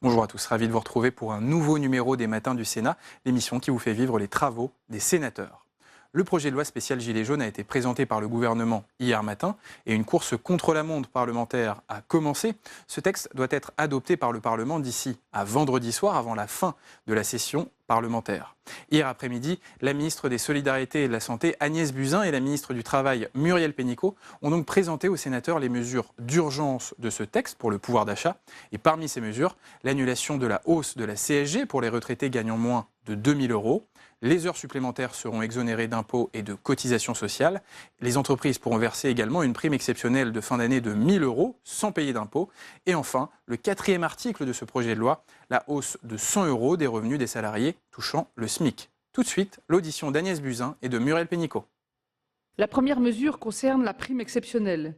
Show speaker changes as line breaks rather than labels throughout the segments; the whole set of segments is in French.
Bonjour à tous, ravi de vous retrouver pour un nouveau numéro des Matins du Sénat, l'émission qui vous fait vivre les travaux des sénateurs. Le projet de loi spécial Gilets jaunes a été présenté par le gouvernement hier matin et une course contre la montre parlementaire a commencé. Ce texte doit être adopté par le Parlement d'ici à vendredi soir, avant la fin de la session parlementaire. Hier après-midi, la ministre des Solidarités et de la Santé, Agnès Buzyn, et la ministre du Travail, Muriel Pénicaud, ont donc présenté aux sénateurs les mesures d'urgence de ce texte pour le pouvoir d'achat. Et parmi ces mesures, l'annulation de la hausse de la CSG pour les retraités gagnant moins de 2 000 €. Les heures supplémentaires seront exonérées d'impôts et de cotisations sociales. Les entreprises pourront verser également une prime exceptionnelle de fin d'année de 1 000 € sans payer d'impôts. Et enfin, le 4e article de ce projet de loi, la hausse de 100 € des revenus des salariés touchant le SMIC. Tout de suite, l'audition d'Agnès Buzyn et de Muriel Pénicaud.
La première mesure concerne la prime exceptionnelle.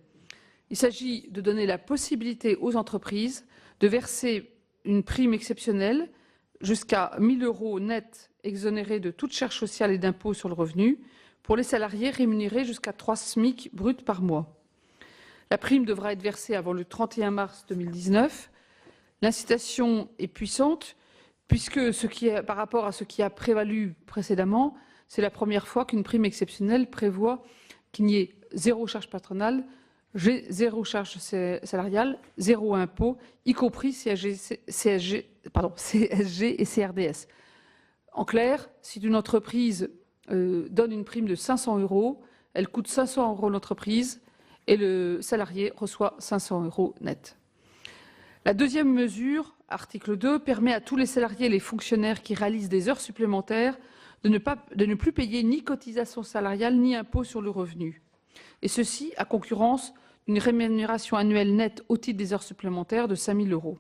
Il s'agit de donner la possibilité aux entreprises de verser une prime exceptionnelle jusqu'à 1 000 € net exonérés de toute charge sociale et d'impôt sur le revenu pour les salariés rémunérés jusqu'à 3 SMIC bruts par mois. La prime devra être versée avant le 31 mars 2019. L'incitation est puissante puisque par rapport à ce qui a prévalu précédemment, c'est la première fois qu'une prime exceptionnelle prévoit qu'il n'y ait zéro charge patronale, zéro charge salariale, zéro impôt, y compris CSG et CRDS. En clair, si une entreprise donne une prime de 500 €, elle coûte 500 € l'entreprise et le salarié reçoit 500 € net. La deuxième mesure, article 2, permet à tous les salariés et les fonctionnaires qui réalisent des heures supplémentaires de ne plus payer ni cotisation salariale ni impôt sur le revenu. Et ceci à concurrence d'une rémunération annuelle nette au titre des heures supplémentaires de 5 000 €.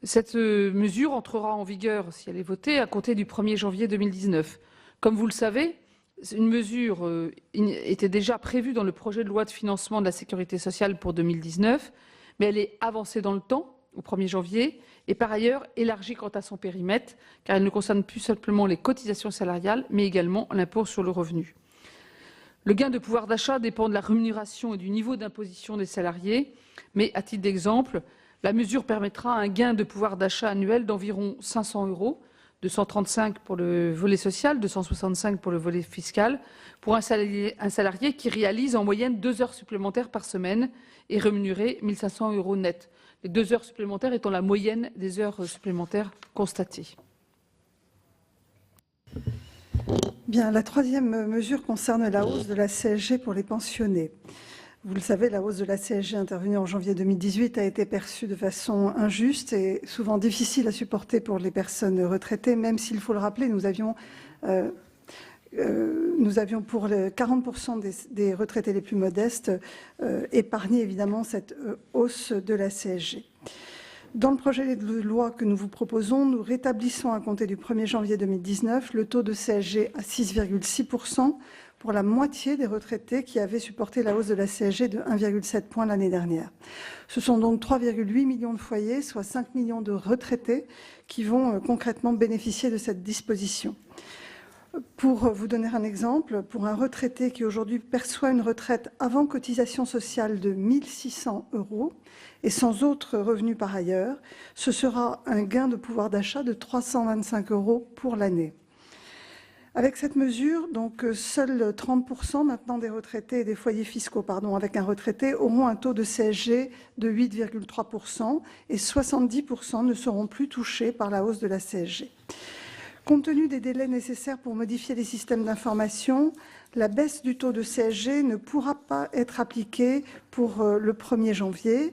Cette mesure entrera en vigueur, si elle est votée, à compter du 1er janvier 2019. Comme vous le savez, une mesure était déjà prévue dans le projet de loi de financement de la sécurité sociale pour 2019, mais elle est avancée dans le temps, au 1er janvier, et par ailleurs élargie quant à son périmètre, car elle ne concerne plus simplement les cotisations salariales, mais également l'impôt sur le revenu. Le gain de pouvoir d'achat dépend de la rémunération et du niveau d'imposition des salariés, mais à titre d'exemple, la mesure permettra un gain de pouvoir d'achat annuel d'environ 500 €, 235 pour le volet social, 265 pour le volet fiscal, pour un salarié qui réalise en moyenne 2 heures supplémentaires par semaine et rémunéré 1 500 € net. Les 2 heures supplémentaires étant la moyenne des heures supplémentaires constatées.
Bien, la troisième mesure concerne la hausse de la CSG pour les pensionnés. Vous le savez, la hausse de la CSG intervenue en janvier 2018 a été perçue de façon injuste et souvent difficile à supporter pour les personnes retraitées, même s'il faut le rappeler, nous avions pour les 40% des retraités les plus modestes épargné évidemment cette hausse de la CSG. Dans le projet de loi que nous vous proposons, nous rétablissons à compter du 1er janvier 2019 le taux de CSG à 6,6% pour la moitié des retraités qui avaient supporté la hausse de la CSG de 1,7 point l'année dernière. Ce sont donc 3,8 millions de foyers, soit 5 millions de retraités qui vont concrètement bénéficier de cette disposition. Pour vous donner un exemple, pour un retraité qui aujourd'hui perçoit une retraite avant cotisation sociale de 1 600 € et sans autre revenu par ailleurs, ce sera un gain de pouvoir d'achat de 325 € pour l'année. Avec cette mesure, donc, seuls 30% maintenant des retraités et des foyers fiscaux avec un retraité auront un taux de CSG de 8,3% et 70% ne seront plus touchés par la hausse de la CSG. Compte tenu des délais nécessaires pour modifier les systèmes d'information, la baisse du taux de CSG ne pourra pas être appliquée pour le 1er janvier,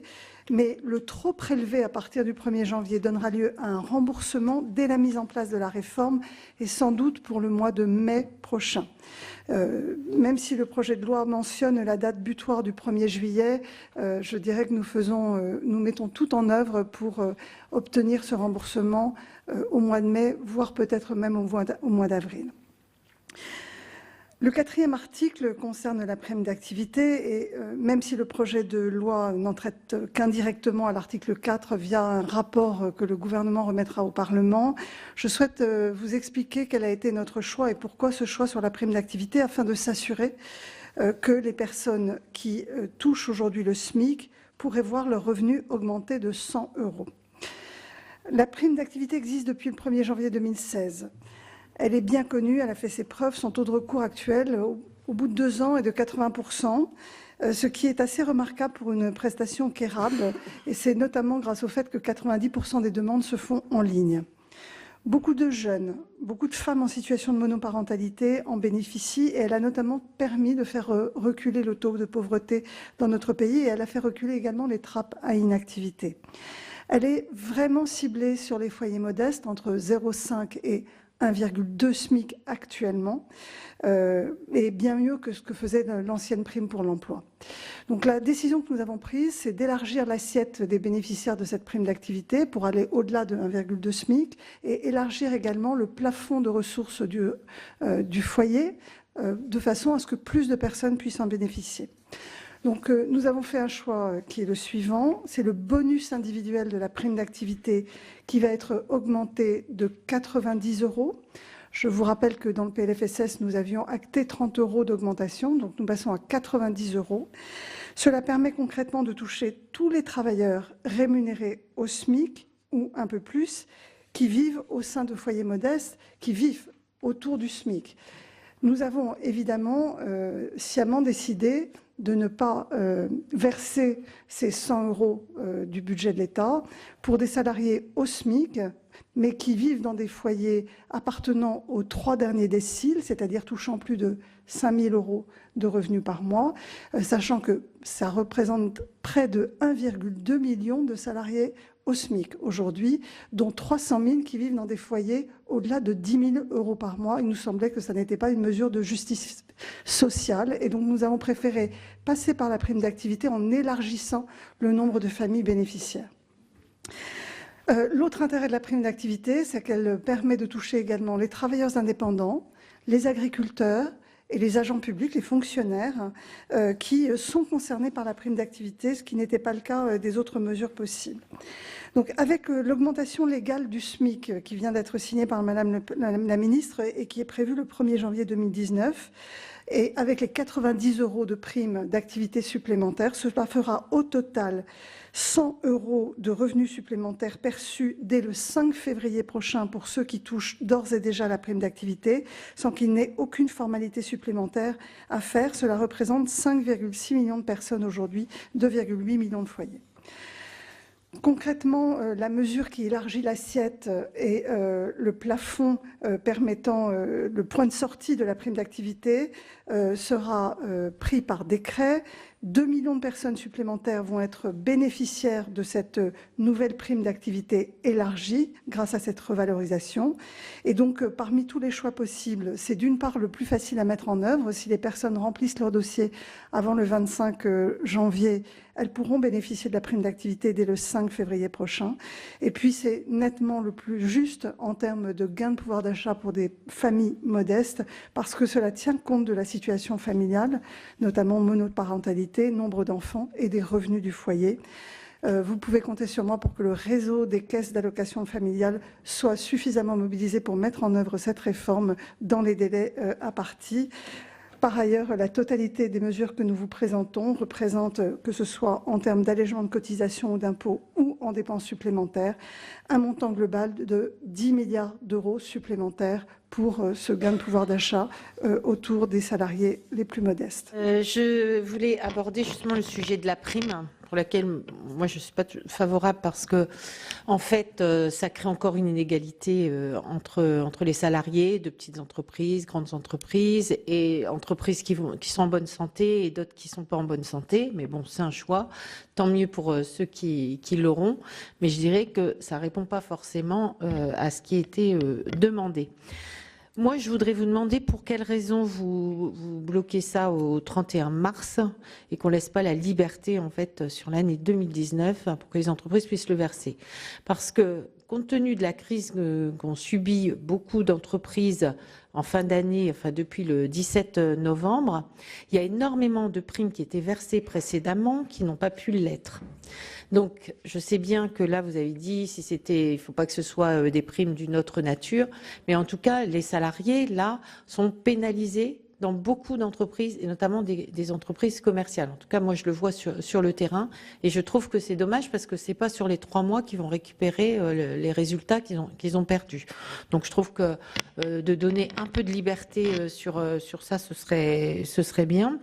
mais le trop prélevé à partir du 1er janvier donnera lieu à un remboursement dès la mise en place de la réforme et sans doute pour le mois de mai prochain. Même si le projet de loi mentionne la date butoir du 1er juillet, je dirais que nous mettons tout en œuvre pour obtenir ce remboursement au mois de mai, voire peut-être même au mois d'avril. Le 4e article concerne la prime d'activité et même si le projet de loi n'en traite qu'indirectement à l'article 4 via un rapport que le gouvernement remettra au Parlement, je souhaite vous expliquer quel a été notre choix et pourquoi ce choix sur la prime d'activité afin de s'assurer que les personnes qui touchent aujourd'hui le SMIC pourraient voir leur revenu augmenter de 100 €. La prime d'activité existe depuis le 1er janvier 2016. Elle est bien connue, elle a fait ses preuves. Son taux de recours actuel, au bout de 2 ans, est de 80%, ce qui est assez remarquable pour une prestation quérable. Et c'est notamment grâce au fait que 90% des demandes se font en ligne. Beaucoup de jeunes, beaucoup de femmes en situation de monoparentalité en bénéficient et elle a notamment permis de faire reculer le taux de pauvreté dans notre pays et elle a fait reculer également les trappes à inactivité. Elle est vraiment ciblée sur les foyers modestes entre 0,5 et 1,2 SMIC actuellement, et bien mieux que ce que faisait l'ancienne prime pour l'emploi. Donc la décision que nous avons prise, c'est d'élargir l'assiette des bénéficiaires de cette prime d'activité pour aller au-delà de 1,2 SMIC et élargir également le plafond de ressources du foyer de façon à ce que plus de personnes puissent en bénéficier. Donc nous avons fait un choix qui est le suivant, c'est le bonus individuel de la prime d'activité qui va être augmenté de 90 €. Je vous rappelle que dans le PLFSS, nous avions acté 30 € d'augmentation, donc nous passons à 90 €. Cela permet concrètement de toucher tous les travailleurs rémunérés au SMIC ou un peu plus, qui vivent au sein de foyers modestes, qui vivent autour du SMIC. Nous avons évidemment sciemment décidé de ne pas verser ces 100 € du budget de l'État pour des salariés au SMIC, mais qui vivent dans des foyers appartenant aux 3 derniers déciles, c'est-à-dire touchant plus de 5 000 € de revenus par mois, sachant que ça représente près de 1,2 million de salariés au SMIC aujourd'hui, dont 300 000 qui vivent dans des foyers au-delà de 10 000 € par mois. Il nous semblait que ça n'était pas une mesure de justice sociale et donc nous avons préféré passer par la prime d'activité en élargissant le nombre de familles bénéficiaires. L'autre intérêt de la prime d'activité, c'est qu'elle permet de toucher également les travailleurs indépendants, les agriculteurs et les agents publics, les fonctionnaires, qui sont concernés par la prime d'activité, ce qui n'était pas le cas des autres mesures possibles. Donc, avec l'augmentation légale du SMIC qui vient d'être signée par Madame la ministre et qui est prévue le 1er janvier 2019, et avec les 90 € de prime d'activité supplémentaire, cela fera au total 100 € de revenus supplémentaires perçus dès le 5 février prochain pour ceux qui touchent d'ores et déjà la prime d'activité, sans qu'il n'ait aucune formalité supplémentaire à faire. Cela représente 5,6 millions de personnes aujourd'hui, 2,8 millions de foyers. Concrètement, la mesure qui élargit l'assiette et le plafond permettant le point de sortie de la prime d'activité sera pris par décret. 2 millions de personnes supplémentaires vont être bénéficiaires de cette nouvelle prime d'activité élargie grâce à cette revalorisation. Et donc, parmi tous les choix possibles, c'est d'une part le plus facile à mettre en œuvre. Si les personnes remplissent leur dossier avant le 25 janvier, elles pourront bénéficier de la prime d'activité dès le 5 février prochain. Et puis, c'est nettement le plus juste en termes de gain de pouvoir d'achat pour des familles modestes, parce que cela tient compte de la situation familiale, notamment monoparentalité, nombre d'enfants et des revenus du foyer. Vous pouvez compter sur moi pour que le réseau des caisses d'allocation familiale soit suffisamment mobilisé pour mettre en œuvre cette réforme dans les délais impartis. Par ailleurs, la totalité des mesures que nous vous présentons représente, que ce soit en termes d'allègement de cotisations ou d'impôts ou en dépenses supplémentaires, un montant global de 10 milliards € supplémentaires pour ce gain de pouvoir d'achat autour des salariés les plus modestes.
Je voulais aborder justement le sujet de la prime, pour laquelle moi je ne suis pas favorable parce que en fait ça crée encore une inégalité entre les salariés de petites entreprises, grandes entreprises et entreprises qui sont en bonne santé et d'autres qui ne sont pas en bonne santé. Mais bon, c'est un choix, tant mieux pour ceux qui l'auront. Mais je dirais que ça ne répond pas forcément à ce qui était demandé. Moi, je voudrais vous demander pour quelles raisons vous bloquez ça au 31 mars et qu'on ne laisse pas la liberté en fait sur l'année 2019 pour que les entreprises puissent le verser. Parce que compte tenu de la crise qu'ont subi beaucoup d'entreprises en fin d'année, enfin depuis le 17 novembre, il y a énormément de primes qui étaient versées précédemment qui n'ont pas pu l'être. Donc, je sais bien que là, vous avez dit, il ne faut pas que ce soit des primes d'une autre nature, mais en tout cas, les salariés, là, sont pénalisés dans beaucoup d'entreprises, et notamment des entreprises commerciales. En tout cas, moi, je le vois sur le terrain, et je trouve que c'est dommage parce que c'est pas sur les 3 mois qu'ils vont récupérer les résultats qu'ils ont perdus. Donc, je trouve que de donner un peu de liberté sur ça, ce serait bien.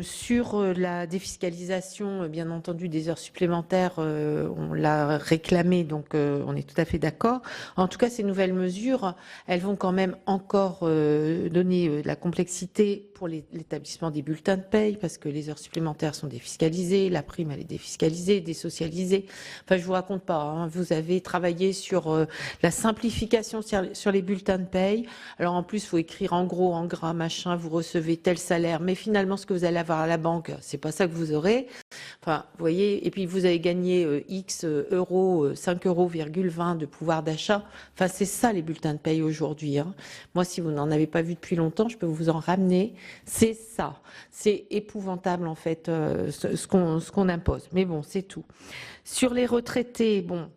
Sur la défiscalisation, bien entendu, des heures supplémentaires, on l'a réclamé, donc on est tout à fait d'accord. En tout cas, ces nouvelles mesures, elles vont quand même encore donner de la complexité pour l'établissement des bulletins de paye, parce que les heures supplémentaires sont défiscalisées, la prime elle est défiscalisée, désocialisée. Enfin, je vous raconte pas, hein, vous avez travaillé sur la simplification sur les bulletins de paye. Alors en plus, il faut écrire en gros, en gras, machin, vous recevez tel salaire, mais finalement, ce que vous allez avoir à la banque, c'est pas ça que vous aurez. Enfin, vous voyez, et puis vous avez gagné X euros, 5,20 € de pouvoir d'achat. Enfin, c'est ça les bulletins de paye aujourd'hui. Hein. Moi, si vous n'en avez pas vu depuis longtemps, je peux vous en ramener. C'est ça. C'est épouvantable, en fait, ce qu'on impose. Mais bon, c'est tout. Sur les retraités, bon,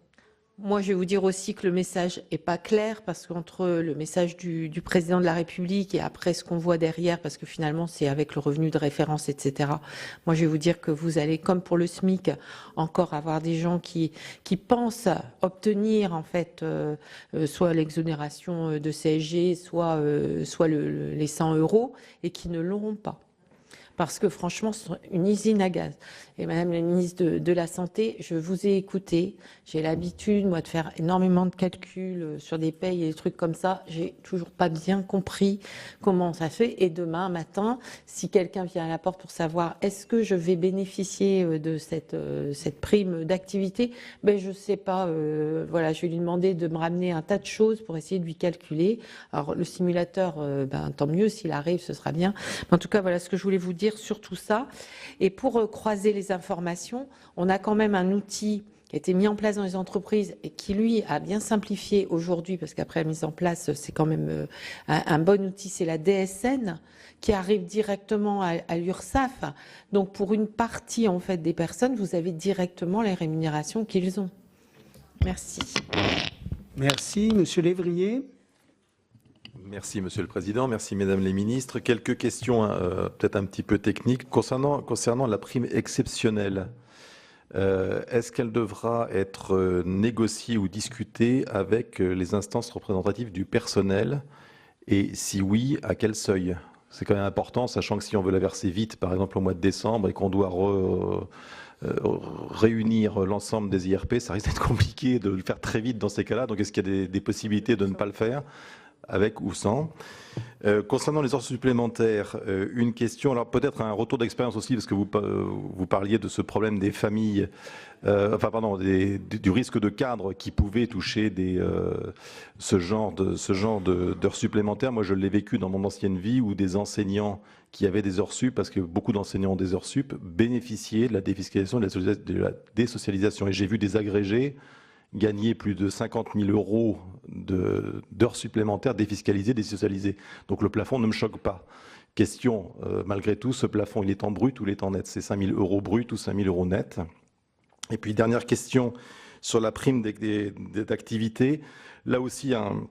moi, je vais vous dire aussi que le message est pas clair, parce qu'entre le message du président de la République et après ce qu'on voit derrière, parce que finalement, c'est avec le revenu de référence, etc. Moi, je vais vous dire que vous allez, comme pour le SMIC, encore avoir des gens qui pensent obtenir, en fait, soit l'exonération de CSG, soit les 100 € et qui ne l'auront pas. Parce que franchement, c'est une usine à gaz. Et Madame la ministre de la Santé, je vous ai écouté. J'ai l'habitude, moi, de faire énormément de calculs sur des payes et des trucs comme ça. J'ai toujours pas bien compris comment ça fait. Et demain matin, si quelqu'un vient à la porte pour savoir est-ce que je vais bénéficier de cette prime d'activité, ben je sais pas. Voilà, je vais lui demander de me ramener un tas de choses pour essayer de lui calculer. Alors le simulateur, tant mieux s'il arrive, ce sera bien. Mais en tout cas, voilà ce que je voulais vous dire sur tout ça. Et pour croiser les informations, on a quand même un outil qui a été mis en place dans les entreprises et qui, lui, a bien simplifié aujourd'hui, parce qu'après la mise en place, c'est quand même un bon outil, c'est la DSN, qui arrive directement à l'URSSAF. Donc, pour une partie, en fait, des personnes, vous avez directement les rémunérations qu'ils ont. Merci.
Merci. Monsieur Lévrier.
Merci Monsieur le Président, merci Mesdames les ministres. Quelques questions peut-être un petit peu techniques concernant la prime exceptionnelle. Est-ce qu'elle devra être négociée ou discutée avec les instances représentatives du personnel? Et si oui, à quel seuil? C'est quand même important, sachant que si on veut la verser vite, par exemple au mois de décembre, et qu'on doit réunir l'ensemble des IRP, ça risque d'être compliqué de le faire très vite dans ces cas-là. Donc est-ce qu'il y a des possibilités de ne pas le faire, avec ou sans? Concernant les heures supplémentaires, une question, alors peut-être un retour d'expérience aussi, parce que vous parliez de ce problème des familles, du risque de cadre qui pouvait toucher ce genre d'heures supplémentaires. Moi, je l'ai vécu dans mon ancienne vie, où des enseignants qui avaient des heures sup, parce que beaucoup d'enseignants ont des heures sup, bénéficiaient de la défiscalisation, de la désocialisation. Et j'ai vu des agrégés gagner plus de 50 000 € d'heures supplémentaires défiscalisées, désocialisées. Donc le plafond ne me choque pas. Question, malgré tout, ce plafond, il est en brut ou il est en net? C'est 5 000 € brut ou 5 000 € net? Et puis dernière question sur la prime d'activité. Là aussi, un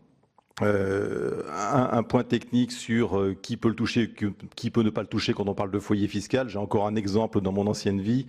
point technique sur qui peut le toucher, qui peut ne pas le toucher quand on parle de foyer fiscal. J'ai encore un exemple dans mon ancienne vie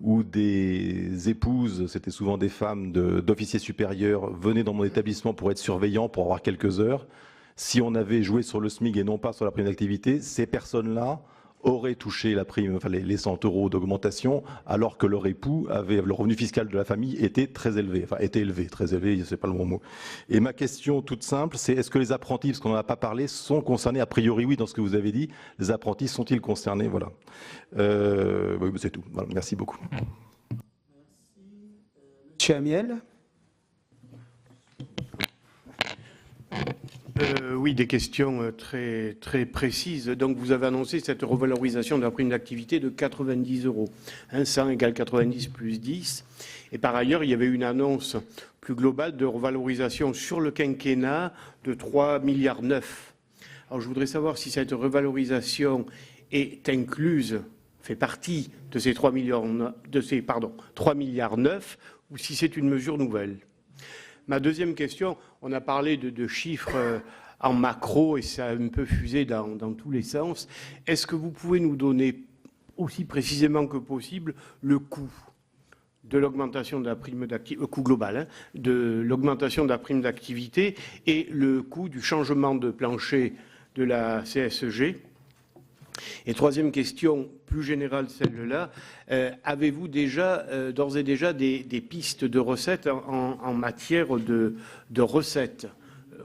où des épouses, c'était souvent des femmes d'officiers supérieurs, venaient dans mon établissement pour être surveillants, pour avoir quelques heures. Si on avait joué sur le SMIC et non pas sur la prime d'activité, ces personnes-là auraient touché la prime, enfin les 100 € d'augmentation, alors que leur époux avait, le revenu fiscal de la famille était très élevé, enfin était élevé, très élevé, c'est pas le bon mot. Et ma question toute simple, c'est est-ce que les apprentis, parce qu'on n'en a pas parlé, sont concernés? A priori oui, dans ce que vous avez dit. Les apprentis sont-ils concernés? Voilà. Oui, c'est tout. Voilà, merci beaucoup.
Monsieur Amiel.
Oui, des questions très, très précises. Donc, vous avez annoncé cette revalorisation de la prime d'activité de 90 €. 100 égale 90 plus 10. Et par ailleurs, il y avait une annonce plus globale de revalorisation sur le quinquennat de 3,9 milliards. Alors, je voudrais savoir si cette revalorisation est incluse, fait partie de ces 3,9 milliards, ou si c'est une mesure nouvelle. Ma deuxième question, on a parlé de chiffres en macro et ça a un peu fusé dans tous les sens. Est-ce que vous pouvez nous donner aussi précisément que possible le coût de l'augmentation de la prime d'activité, coût global, hein, de l'augmentation de la prime d'activité et le coût du changement de plancher de la CSG? Et troisième question, plus générale celle-là, avez-vous déjà, d'ores et déjà, des pistes de recettes en matière de recettes,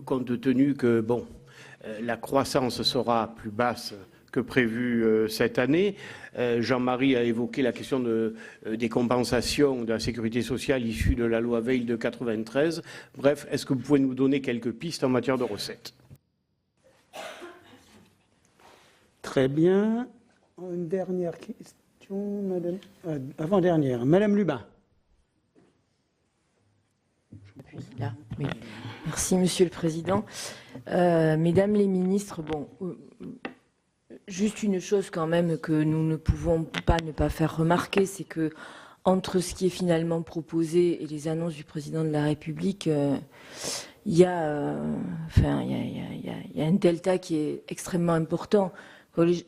compte tenu que, bon, la croissance sera plus basse que prévu cette année. Jean-Marie a évoqué la question des compensations de la sécurité sociale issues de la loi Veil de 93. Bref, est-ce que vous pouvez nous donner quelques pistes en matière de recettes?
Très bien. Une dernière question, madame. Avant-dernière. Madame Lubin.
Là, oui. Merci, Monsieur le Président. Mesdames les ministres, bon, juste une chose quand même que nous ne pouvons pas ne pas faire remarquer, c'est que entre ce qui est finalement proposé et les annonces du Président de la République, il y a un delta qui est extrêmement important.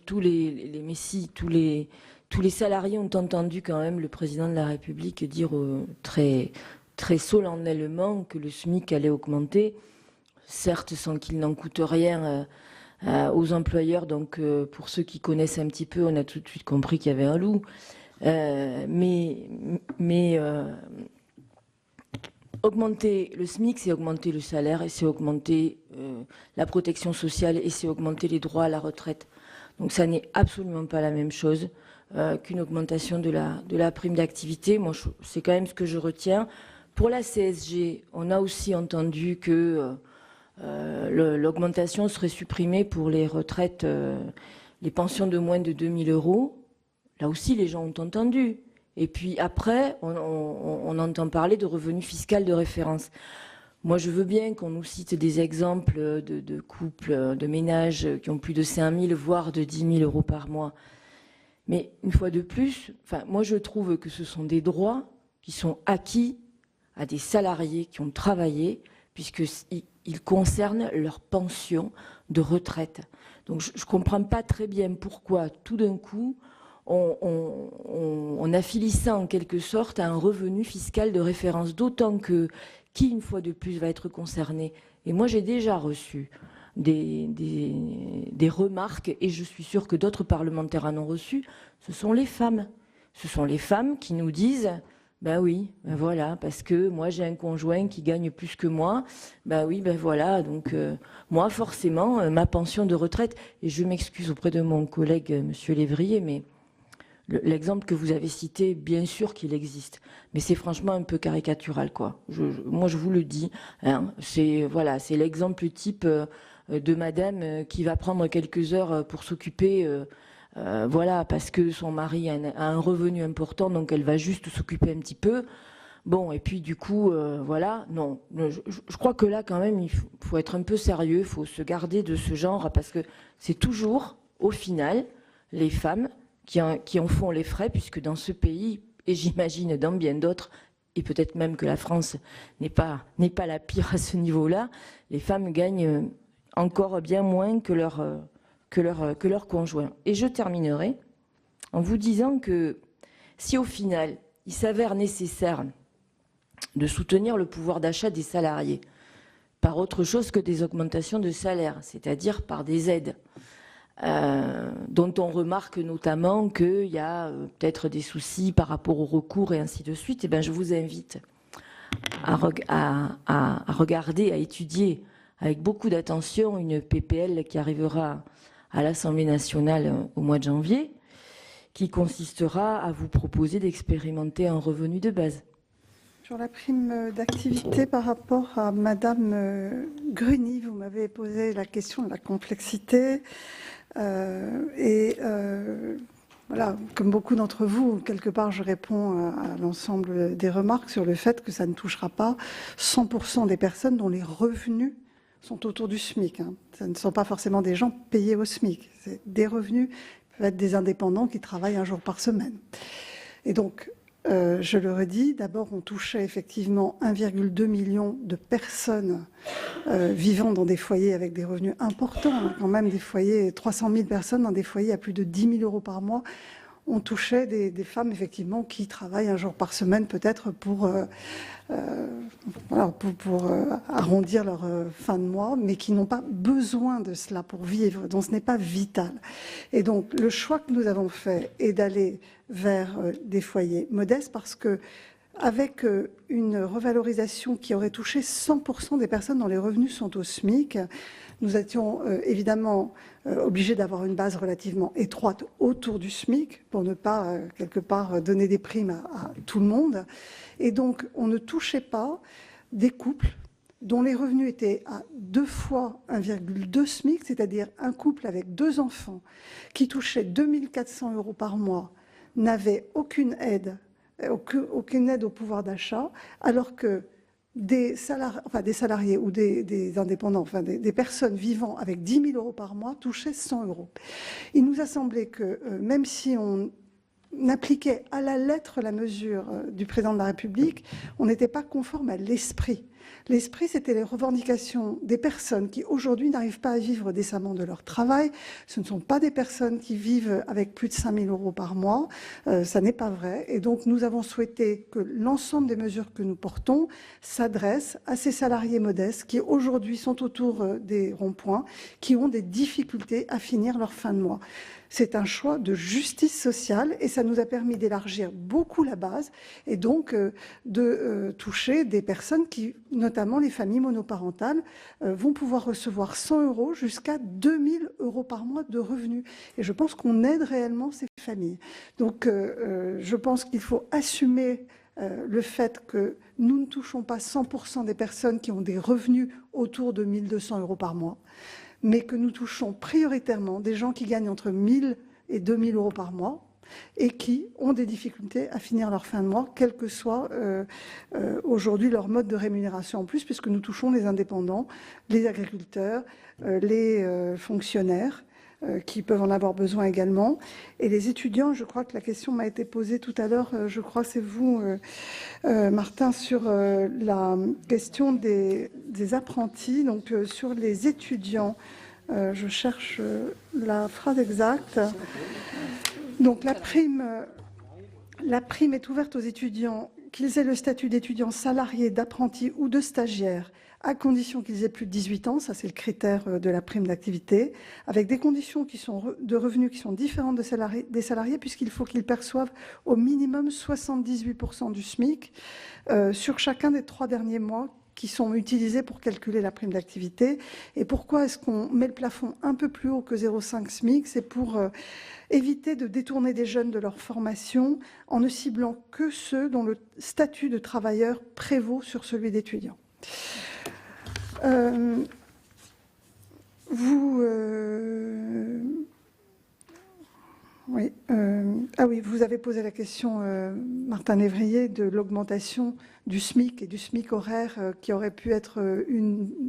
Tous les messies, tous les salariés ont entendu quand même le Président de la République dire très solennellement que le SMIC allait augmenter, certes sans qu'il n'en coûte rien aux employeurs. Donc pour ceux qui connaissent un petit peu, on a tout de suite compris qu'il y avait un loup. Augmenter le SMIC, c'est augmenter le salaire et c'est augmenter la protection sociale et c'est augmenter les droits à la retraite. Donc ça n'est absolument pas la même chose qu'une augmentation de la prime d'activité. Moi, c'est quand même ce que je retiens. Pour la CSG, on a aussi entendu que l'augmentation serait supprimée pour les retraites, les pensions de moins de 2 000 €. Là aussi, les gens ont entendu. Et puis après, on entend parler de revenu fiscal de référence. Moi, je veux bien qu'on nous cite des exemples de couples, de ménages qui ont plus de 5 000, voire de 10 000 € par mois. Mais une fois de plus, moi, je trouve que ce sont des droits qui sont acquis à des salariés qui ont travaillé, puisqu'ils concernent leur pension de retraite. Donc, je ne comprends pas très bien pourquoi, tout d'un coup, on affilie ça en quelque sorte à un revenu fiscal de référence, d'autant que qui, une fois de plus, va être concerné. Et moi, j'ai déjà reçu des remarques, et je suis sûre que d'autres parlementaires en ont reçu, ce sont les femmes. Ce sont les femmes qui nous disent « Ben oui, ben voilà, parce que moi, j'ai un conjoint qui gagne plus que moi. Ben oui, ben voilà, donc moi, forcément, ma pension de retraite... » Et je m'excuse auprès de mon collègue, M. Lévrier, mais... L'exemple que vous avez cité, bien sûr qu'il existe, mais c'est franchement un peu caricatural, quoi. Moi, je vous le dis, hein, c'est l'exemple type de madame qui va prendre quelques heures pour s'occuper, parce que son mari a un revenu important, donc elle va juste s'occuper un petit peu. Bon, et puis du coup, non. Je crois que là, quand même, il faut être un peu sérieux, il faut se garder de ce genre, parce que c'est toujours, au final, les femmes qui en font les frais, puisque dans ce pays, et j'imagine dans bien d'autres, et peut-être même que la France n'est pas la pire à ce niveau-là, les femmes gagnent encore bien moins que leur conjoint. Et je terminerai en vous disant que si au final, il s'avère nécessaire de soutenir le pouvoir d'achat des salariés par autre chose que des augmentations de salaire, c'est-à-dire par des aides, dont on remarque notamment qu'il y a peut-être des soucis par rapport au recours et ainsi de suite, je vous invite à regarder, à étudier avec beaucoup d'attention une PPL qui arrivera à l'Assemblée nationale au mois de janvier, qui consistera à vous proposer d'expérimenter un revenu de base.
Sur la prime d'activité, par rapport à Madame Gruny, vous m'avez posé la question de la complexité. Voilà, comme beaucoup d'entre vous, quelque part, je réponds à l'ensemble des remarques sur le fait que ça ne touchera pas 100% des personnes dont les revenus sont autour du SMIC. Hein. Ce ne sont pas forcément des gens payés au SMIC. C'est des revenus, peuvent être des indépendants qui travaillent un jour par semaine. Et donc, Je le redis, d'abord, on touchait effectivement 1,2 million de personnes vivant dans des foyers avec des revenus importants, hein, quand même des foyers, 300 000 personnes dans des foyers à plus de 10 000 € par mois. On touchait des femmes, effectivement, qui travaillent un jour par semaine, peut-être pour arrondir leur fin de mois, mais qui n'ont pas besoin de cela pour vivre, donc ce n'est pas vital. Et donc, le choix que nous avons fait est d'aller vers des foyers modestes, parce que avec une revalorisation qui aurait touché 100% des personnes dont les revenus sont au SMIC, nous étions évidemment obligés d'avoir une base relativement étroite autour du SMIC pour ne pas, quelque part, donner des primes à tout le monde. Et donc, on ne touchait pas des couples dont les revenus étaient à 2 fois 1,2 SMIC, c'est-à-dire un couple avec 2 enfants qui touchait 2 400 € par mois, n'avait aucune aide au pouvoir d'achat, alors que des salariés ou des indépendants, enfin des personnes vivant avec 10 000 € par mois touchaient 100 €. Il nous a semblé que même si on appliquait à la lettre la mesure du président de la République, on n'était pas conforme à l'esprit. L'esprit, c'était les revendications des personnes qui, aujourd'hui, n'arrivent pas à vivre décemment de leur travail. Ce ne sont pas des personnes qui vivent avec plus de 5 000 € par mois. Ça n'est pas vrai. Et donc, nous avons souhaité que l'ensemble des mesures que nous portons s'adressent à ces salariés modestes qui, aujourd'hui, sont autour des ronds-points, qui ont des difficultés à finir leur fin de mois. C'est un choix de justice sociale et ça nous a permis d'élargir beaucoup la base et donc de toucher des personnes qui, notamment les familles monoparentales, vont pouvoir recevoir 100 € jusqu'à 2 000 € par mois de revenus. Et je pense qu'on aide réellement ces familles. Donc je pense qu'il faut assumer le fait que nous ne touchons pas 100% des personnes qui ont des revenus autour de 1 200 € par mois, mais que nous touchons prioritairement des gens qui gagnent entre 1 000 et 2 000 € par mois et qui ont des difficultés à finir leur fin de mois, quel que soit aujourd'hui leur mode de rémunération en plus, puisque nous touchons les indépendants, les agriculteurs, les fonctionnaires, qui peuvent en avoir besoin également. Et les étudiants, je crois que la question m'a été posée tout à l'heure, je crois que c'est vous, Martin, sur la question des apprentis, donc sur les étudiants. Je cherche la phrase exacte. Donc la prime est ouverte aux étudiants, qu'ils aient le statut d'étudiant salarié, d'apprenti ou de stagiaire, à condition qu'ils aient plus de 18 ans, ça c'est le critère de la prime d'activité, avec des conditions de revenus qui sont différentes des salariés, puisqu'il faut qu'ils perçoivent au minimum 78% du SMIC sur chacun des 3 derniers mois qui sont utilisés pour calculer la prime d'activité. Et pourquoi est-ce qu'on met le plafond un peu plus haut que 0,5 SMIC? C'est pour éviter de détourner des jeunes de leur formation en ne ciblant que ceux dont le statut de travailleur prévaut sur celui d'étudiant. Vous avez posé la question, Martin Lévrier, de l'augmentation du SMIC et du SMIC horaire qui aurait pu être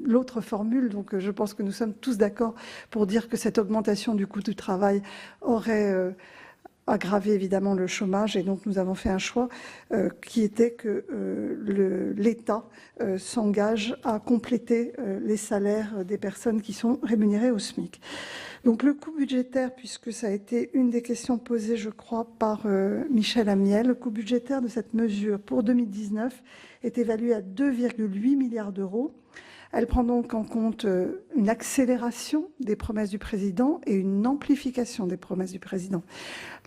l'autre formule. Donc je pense que nous sommes tous d'accord pour dire que cette augmentation du coût du travail aurait aggravé évidemment le chômage, et donc nous avons fait un choix qui était que l'État s'engage à compléter les salaires des personnes qui sont rémunérées au SMIC. Donc le coût budgétaire, puisque ça a été une des questions posées, je crois, par Michel Amiel, le coût budgétaire de cette mesure pour 2019 est évalué à 2,8 milliards d'euros. Elle prend donc en compte une accélération des promesses du président et une amplification des promesses du président.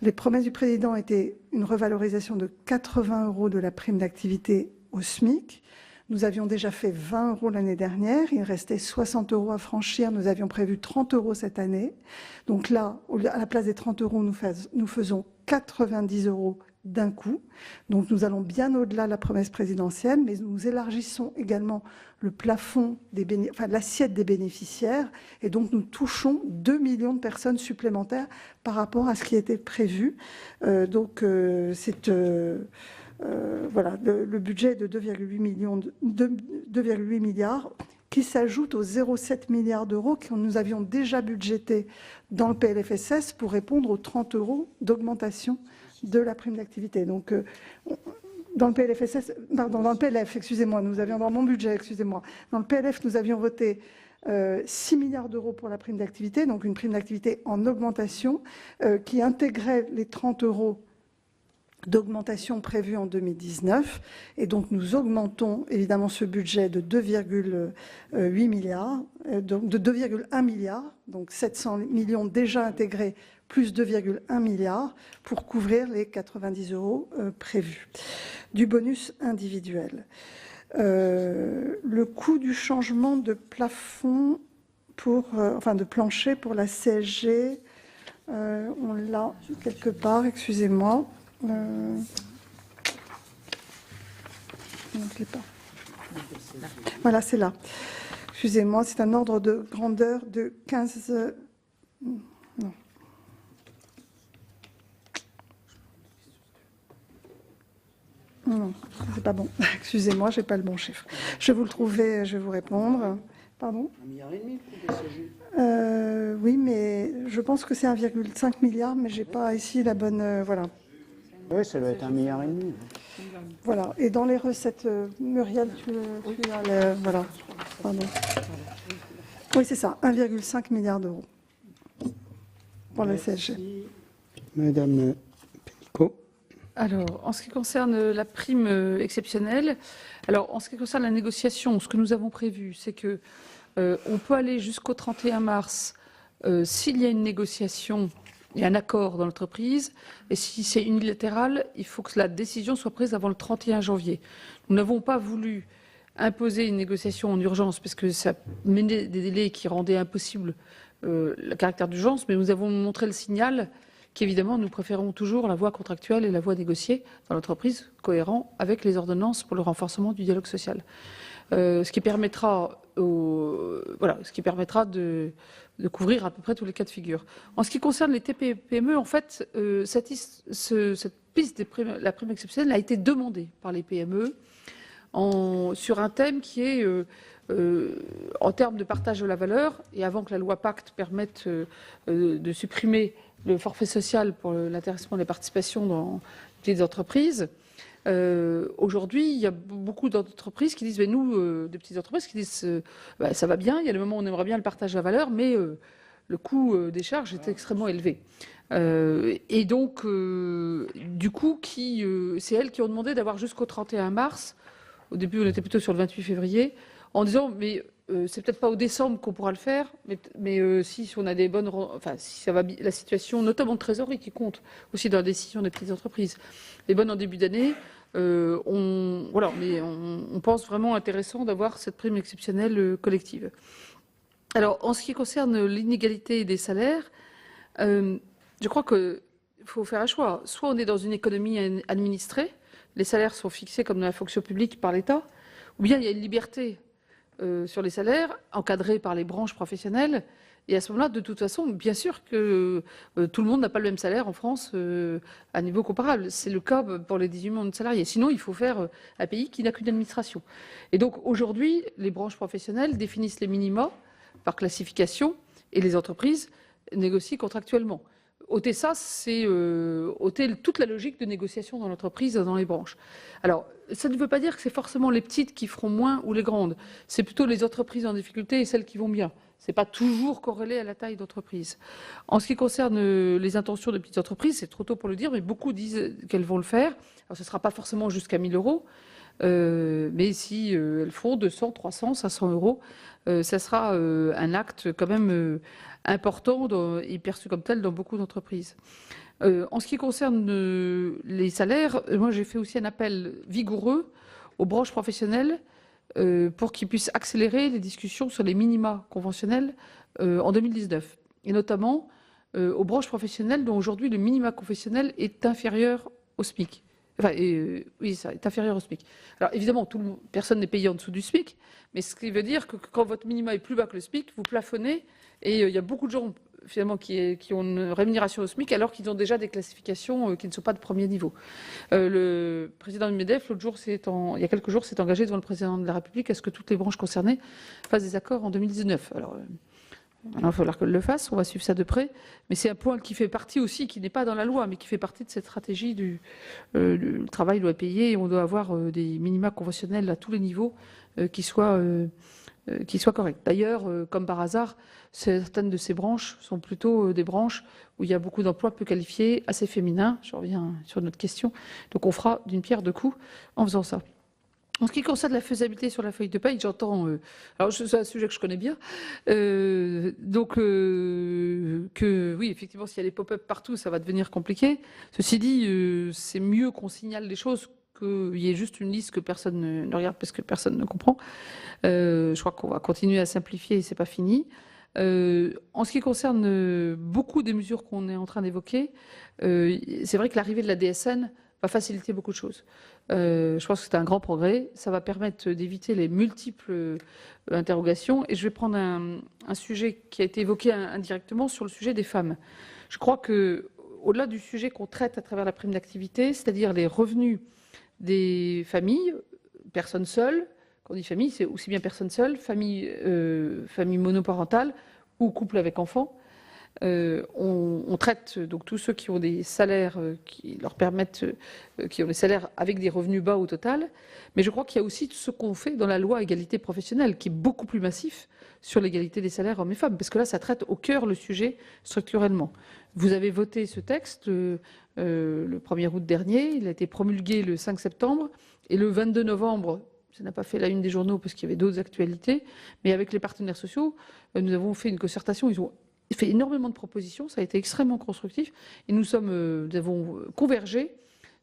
Les promesses du président étaient une revalorisation de 80 € de la prime d'activité au SMIC. Nous avions déjà fait 20 € l'année dernière, il restait 60 € à franchir, nous avions prévu 30 € cette année. Donc là, à la place des 30 €, nous faisons 90 € d'un coup. Donc nous allons bien au-delà de la promesse présidentielle, mais nous élargissons également le plafond l'assiette des bénéficiaires, et donc nous touchons 2 millions de personnes supplémentaires par rapport à ce qui était prévu. Le budget est de 2,8 milliards qui s'ajoute aux 0,7 milliards d'euros que nous avions déjà budgétés dans le PLFSS pour répondre aux 30 € d'augmentation de la prime d'activité. Donc, dans le PLF, excusez-moi, dans mon budget, excusez-moi, dans le PLF, nous avions voté 6 milliards d'euros pour la prime d'activité, donc une prime d'activité en augmentation qui intégrait les 30 euros d'augmentation prévue en 2019. Et donc, nous augmentons évidemment ce budget de 2,8 milliards, donc de 2,1 milliards, donc 700 millions déjà intégrés, plus 2,1 milliards pour couvrir les 90 euros prévus du bonus individuel. Le coût du changement de plafond de plancher pour la CSG, on l'a quelque part, excusez-moi. Non, je ne l'ai pas. Voilà, c'est là. Excusez-moi, c'est un ordre de grandeur de 15... Non. Non, c'est pas bon. Excusez-moi, j'ai pas le bon chiffre. Je vais vous le trouver, je vais vous répondre. Pardon ?
1,5 milliard pour DCG.
Oui, mais je pense que c'est 1,5 milliard, mais j'ai pas ici la bonne... voilà.
Oui, ça doit être 1,5 milliard.
Voilà. Et dans les recettes, Muriel, tu as voilà. Pardon. Oui, c'est ça, 1,5 milliard d'euros pour la CSG.
Madame Pénicaud.
Alors, en ce qui concerne la prime exceptionnelle, alors en ce qui concerne la négociation, ce que nous avons prévu, c'est que on peut aller jusqu'au 31 mars s'il y a une négociation et un accord dans l'entreprise, et si c'est unilatéral, il faut que la décision soit prise avant le 31 janvier. Nous n'avons pas voulu imposer une négociation en urgence, parce que ça menait des délais qui rendaient impossible le caractère d'urgence, mais nous avons montré le signal qu'évidemment, nous préférons toujours la voie contractuelle et la voie négociée dans l'entreprise, cohérent avec les ordonnances pour le renforcement du dialogue social. Ce qui permettra, de couvrir à peu près tous les cas de figure. En ce qui concerne les TPE-PME, en fait, cette piste la prime exceptionnelle a été demandée par les PME sur un thème qui est, en termes de partage de la valeur, et avant que la loi Pacte permette de supprimer le forfait social pour l'intéressement des participations dans les petites entreprises. Aujourd'hui, il y a beaucoup d'entreprises qui disent, des petites entreprises qui disent, ça va bien, il y a le moment où on aimerait bien le partage de la valeur, mais le coût des charges est extrêmement élevé. Et donc, du coup, c'est elles qui ont demandé d'avoir jusqu'au 31 mars, au début on était plutôt sur le 28 février, en disant, c'est peut-être pas au décembre qu'on pourra le faire, mais si on a des bonnes, si ça va, la situation, notamment de trésorerie qui compte aussi dans la décision des petites entreprises, les bonnes en début d'année, on pense vraiment intéressant d'avoir cette prime exceptionnelle collective. Alors, en ce qui concerne l'inégalité des salaires, je crois qu'il faut faire un choix. Soit on est dans une économie administrée, les salaires sont fixés comme dans la fonction publique par l'État, ou bien il y a une liberté sur les salaires, encadrés par les branches professionnelles. Et à ce moment-là, de toute façon, bien sûr que tout le monde n'a pas le même salaire en France à niveau comparable. C'est le cas pour les 18 millions de salariés. Sinon, il faut faire un pays qui n'a qu'une administration. Et donc, aujourd'hui, les branches professionnelles définissent les minima par classification et les entreprises négocient contractuellement. ôter ça, c'est ôter toute la logique de négociation dans l'entreprise, dans les branches. Alors, ça ne veut pas dire que c'est forcément les petites qui feront moins ou les grandes. C'est plutôt les entreprises en difficulté et celles qui vont bien. Ce n'est pas toujours corrélé à la taille d'entreprise. En ce qui concerne les intentions de petites entreprises, c'est trop tôt pour le dire, mais beaucoup disent qu'elles vont le faire. Alors, ce ne sera pas forcément jusqu'à 1 000 euros, mais si elles font 200, 300, 500 euros, ça sera un acte quand même important et perçu comme tel dans beaucoup d'entreprises. En ce qui concerne les salaires, moi j'ai fait aussi un appel vigoureux aux branches professionnelles pour qu'ils puissent accélérer les discussions sur les minima conventionnels en 2019. Et notamment aux branches professionnelles dont aujourd'hui le minima conventionnel est inférieur au SMIC. Enfin, oui, ça est inférieur au SMIC. Alors évidemment, personne n'est payé en dessous du SMIC, mais ce qui veut dire que quand votre minima est plus bas que le SMIC, vous plafonnez, et il y a beaucoup de gens finalement qui ont une rémunération au SMIC alors qu'ils ont déjà des classifications qui ne sont pas de premier niveau. Le président du MEDEF, l'autre jour, il y a quelques jours, s'est engagé devant le président de la République à ce que toutes les branches concernées fassent des accords en 2019. Alors, il va falloir qu'elle le fasse, on va suivre ça de près. Mais c'est un point qui fait partie aussi, qui n'est pas dans la loi, mais qui fait partie de cette stratégie le travail doit payer. Et on doit avoir des minima conventionnels à tous les niveaux qui soient corrects. D'ailleurs, comme par hasard, certaines de ces branches sont plutôt des branches où il y a beaucoup d'emplois peu qualifiés, assez féminins. Je reviens sur notre question. Donc on fera d'une pierre deux coups en faisant ça. En ce qui concerne la faisabilité sur la feuille de paye, j'entends... alors, c'est un sujet que je connais bien. Oui, effectivement, s'il y a des pop-up partout, ça va devenir compliqué. Ceci dit, c'est mieux qu'on signale les choses qu'il y ait juste une liste que personne ne regarde parce que personne ne comprend. Je crois qu'on va continuer à simplifier et c'est pas fini. En ce qui concerne beaucoup des mesures qu'on est en train d'évoquer, c'est vrai que l'arrivée de la DSN va faciliter beaucoup de choses. Je pense que c'est un grand progrès. Ça va permettre d'éviter les multiples interrogations. Et je vais prendre un sujet qui a été évoqué indirectement sur le sujet des femmes. Je crois que, au-delà du sujet qu'on traite à travers la prime d'activité, c'est-à-dire les revenus des familles, personnes seules, quand on dit famille, c'est aussi bien personnes seules, famille monoparentale ou couple avec enfants. On traite donc tous ceux qui ont des salaires qui leur permettent, qui ont des salaires avec des revenus bas au total. Mais je crois qu'il y a aussi ce qu'on fait dans la loi égalité professionnelle, qui est beaucoup plus massif sur l'égalité des salaires hommes et femmes, parce que là, ça traite au cœur le sujet structurellement. Vous avez voté ce texte le 1er août dernier, il a été promulgué le 5 septembre, et le 22 novembre, ça n'a pas fait la une des journaux parce qu'il y avait d'autres actualités, mais avec les partenaires sociaux, nous avons fait une concertation, ils ont fait énormément de propositions, ça a été extrêmement constructif, et nous avons convergé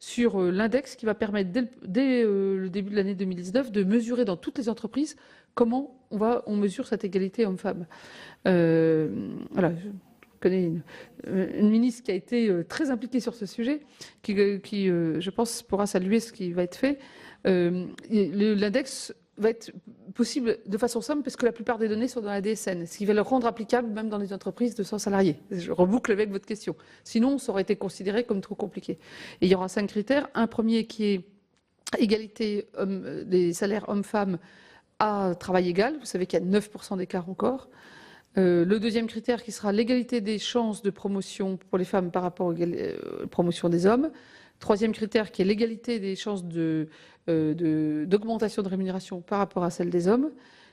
sur l'index qui va permettre, dès le début de l'année 2019, de mesurer dans toutes les entreprises comment on mesure cette égalité homme-femme. Voilà, je connais une ministre qui a été très impliquée sur ce sujet, qui je pense, pourra saluer ce qui va être fait. L'index va être possible de façon simple parce que la plupart des données sont dans la DSN, ce qui va le rendre applicable même dans les entreprises de 100 salariés. Je reboucle avec votre question. Sinon, ça aurait été considéré comme trop compliqué. Et il y aura 5 critères. Un premier qui est égalité des salaires hommes-femmes à travail égal. Vous savez qu'il y a 9% d'écart encore. Le deuxième critère qui sera l'égalité des chances de promotion pour les femmes par rapport aux promotions des hommes. Troisième critère qui est l'égalité des chances d'augmentation de rémunération par rapport à celle des hommes.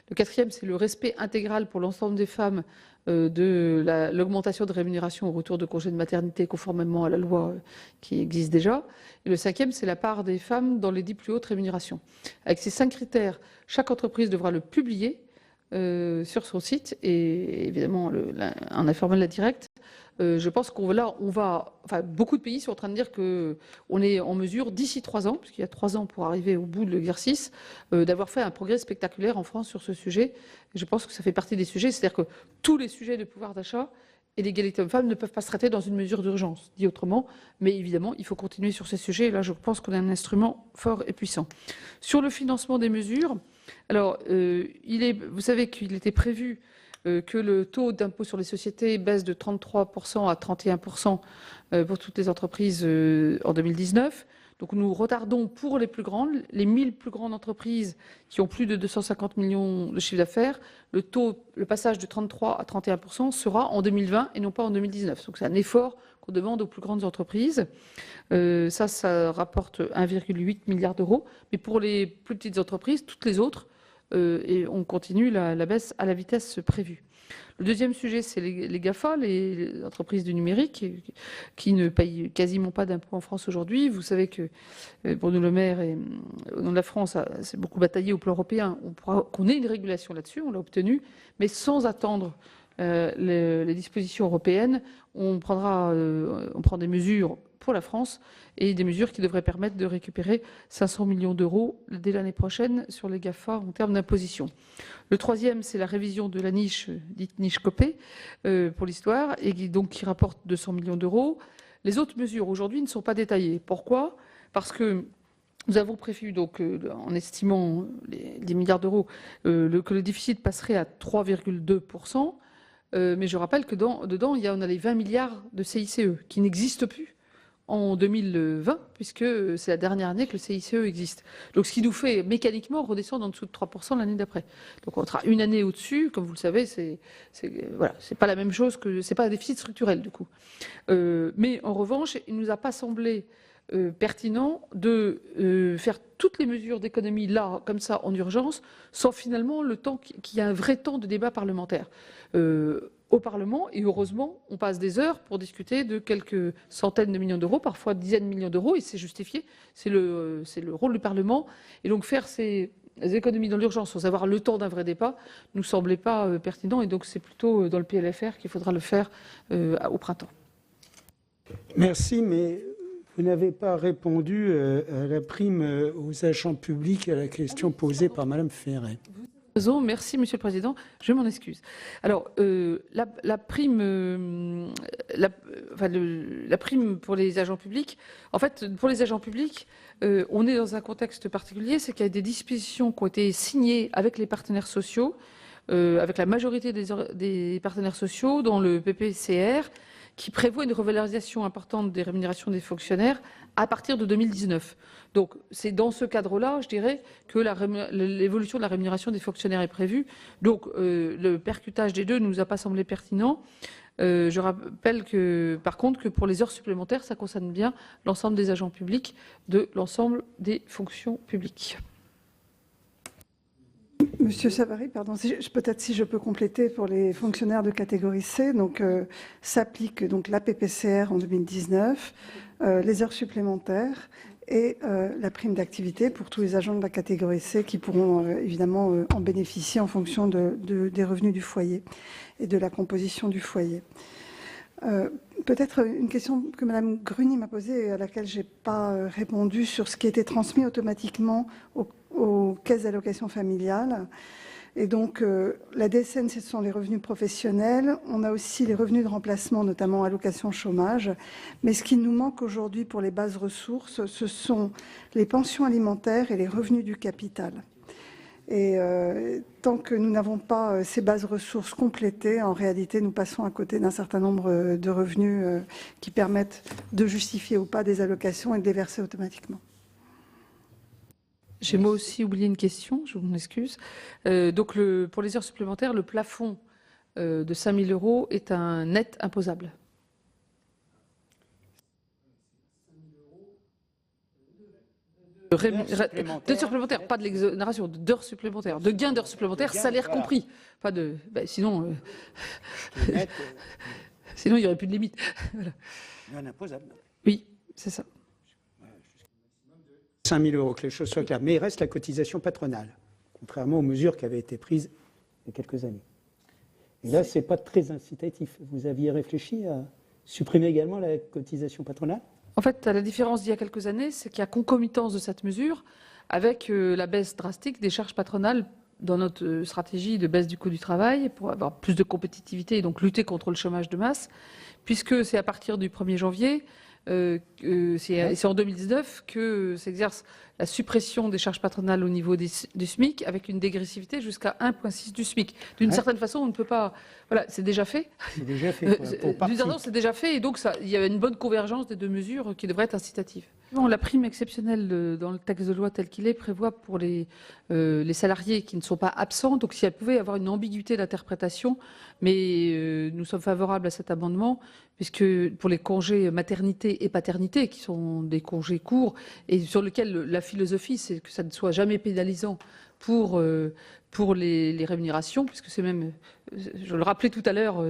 Le quatrième, c'est le respect intégral pour l'ensemble des femmes de l'augmentation de rémunération au retour de congé de maternité conformément à la loi qui existe déjà. Et le cinquième, c'est la part des femmes dans les 10 plus hautes rémunérations. Avec ces 5 critères, chaque entreprise devra le publier sur son site et évidemment en informant la directe. Je pense beaucoup de pays sont en train de dire qu'on est en mesure, d'ici 3 ans, puisqu'il y a 3 ans pour arriver au bout de l'exercice, d'avoir fait un progrès spectaculaire en France sur ce sujet. Et je pense que ça fait partie des sujets, c'est-à-dire que tous les sujets de pouvoir d'achat et d'égalité homme-femme ne peuvent pas se traiter dans une mesure d'urgence, dit autrement. Mais évidemment, il faut continuer sur ces sujets. Et là, je pense qu'on a un instrument fort et puissant. Sur le financement des mesures, alors, vous savez qu'il était prévu que le taux d'impôt sur les sociétés baisse de 33% à 31% pour toutes les entreprises en 2019. Donc nous retardons pour les plus grandes, les 1000 plus grandes entreprises qui ont plus de 250 millions de chiffre d'affaires, le passage de 33 à 31% sera en 2020 et non pas en 2019. Donc c'est un effort qu'on demande aux plus grandes entreprises. Ça rapporte 1,8 milliard d'euros. Mais pour les plus petites entreprises, toutes les autres, et on continue la baisse à la vitesse prévue. Le deuxième sujet, c'est les GAFA, les entreprises du numérique, qui ne payent quasiment pas d'impôts en France aujourd'hui. Vous savez que Bruno Le Maire et au nom de la France s'est beaucoup bataillé au plan européen qu'on ait une régulation là-dessus, on l'a obtenu, mais sans attendre les dispositions européennes. On prend des mesures pour la France et des mesures qui devraient permettre de récupérer 500 millions d'euros dès l'année prochaine sur les GAFA en termes d'imposition. Le troisième, c'est la révision de la niche, dite niche Copé, pour l'histoire, et qui rapporte 200 millions d'euros. Les autres mesures aujourd'hui ne sont pas détaillées. Pourquoi ? Parce que nous avons prévu, donc, en estimant les 10 milliards d'euros, que le déficit passerait à 3,2%. Mais je rappelle que dedans, on a les 20 milliards de CICE qui n'existent plus en 2020, puisque c'est la dernière année que le CICE existe. Donc ce qui nous fait mécaniquement redescendre en dessous de 3% l'année d'après. Donc on sera une année au-dessus, comme vous le savez, c'est pas la même chose que c'est pas un déficit structurel du coup. Mais en revanche, il nous a pas semblé pertinent de faire toutes les mesures d'économie là, comme ça, en urgence, sans finalement le temps qu'il y a un vrai temps de débat parlementaire. Au Parlement, et heureusement, on passe des heures pour discuter de quelques centaines de millions d'euros, parfois dizaines de millions d'euros, et c'est justifié, c'est le rôle du Parlement. Et donc faire ces économies dans l'urgence sans avoir le temps d'un vrai débat nous semblait pas pertinent, et donc c'est plutôt dans le PLFR qu'il faudra le faire au printemps.
Merci, mais vous n'avez pas répondu à la prime aux agents publics, à la question posée par Madame Ferret.
Merci, Monsieur le Président. Je m'en excuse. Alors, la prime pour les agents publics, en fait, pour les agents publics, on est dans un contexte particulier, c'est qu'il y a des dispositions qui ont été signées avec les partenaires sociaux, avec la majorité des partenaires sociaux, dans le PPCR, qui prévoit une revalorisation importante des rémunérations des fonctionnaires à partir de 2019. Donc c'est dans ce cadre-là, je dirais, que l'évolution de la rémunération des fonctionnaires est prévue. Donc le percutage des deux ne nous a pas semblé pertinent. Je rappelle que, par contre, que pour les heures supplémentaires, ça concerne bien l'ensemble des agents publics de l'ensemble des fonctions publiques.
Monsieur Savary, pardon, peut-être si je peux compléter pour les fonctionnaires de catégorie C, donc s'applique donc la PPCR en 2019, les heures supplémentaires et la prime d'activité pour tous les agents de la catégorie C qui pourront évidemment en bénéficier en fonction des revenus du foyer et de la composition du foyer. Peut-être une question que Madame Gruny m'a posée et à laquelle je n'ai pas répondu sur ce qui était transmis automatiquement aux caisses d'allocation familiale. Et donc, la DSN, ce sont les revenus professionnels. On a aussi les revenus de remplacement, notamment allocation chômage. Mais ce qui nous manque aujourd'hui pour les bases ressources, ce sont les pensions alimentaires et les revenus du capital. Et tant que nous n'avons pas ces bases ressources complétées, en réalité, nous passons à côté d'un certain nombre de revenus qui permettent de justifier ou pas des allocations et de les verser automatiquement.
J'ai moi aussi oublié une question, je m'en excuse. Donc pour les heures supplémentaires, le plafond de 5 000 € est un net imposable. De supplémentaires, pas de l'exonération, d'heures supplémentaires, de gains d'heures supplémentaires, salaire compris. Pas de, sinon, sinon il n'y aurait plus de limite. Voilà.
Un imposable.
Oui, c'est ça.
5 000 €, que les choses soient claires. Mais il reste la cotisation patronale, contrairement aux mesures qui avaient été prises il y a quelques années. Et là, ce n'est pas très incitatif. Vous aviez réfléchi à supprimer également la cotisation patronale ?
En fait, la différence d'il y a quelques années, c'est qu'il y a concomitance de cette mesure avec la baisse drastique des charges patronales dans notre stratégie de baisse du coût du travail pour avoir plus de compétitivité et donc lutter contre le chômage de masse, puisque c'est à partir du 1er janvier, c'est en 2019 que s'exerce la suppression des charges patronales au niveau du SMIC avec une dégressivité jusqu'à 1,6 du SMIC. D'une certaine façon, on ne peut pas... Voilà, c'est déjà fait.
C'est déjà fait.
D'une certaine façon, c'est déjà fait et donc il y a une bonne convergence des deux mesures qui devraient être incitatives. Bon, la prime exceptionnelle dans le texte de loi tel qu'il est prévoit pour les salariés qui ne sont pas absents. Donc s'il pouvait y avoir une ambiguïté d'interprétation, mais nous sommes favorables à cet amendement puisque pour les congés maternité et paternité, qui sont des congés courts et sur lesquels la philosophie, c'est que ça ne soit jamais pénalisant pour les rémunérations, puisque c'est même, je le rappelais tout à l'heure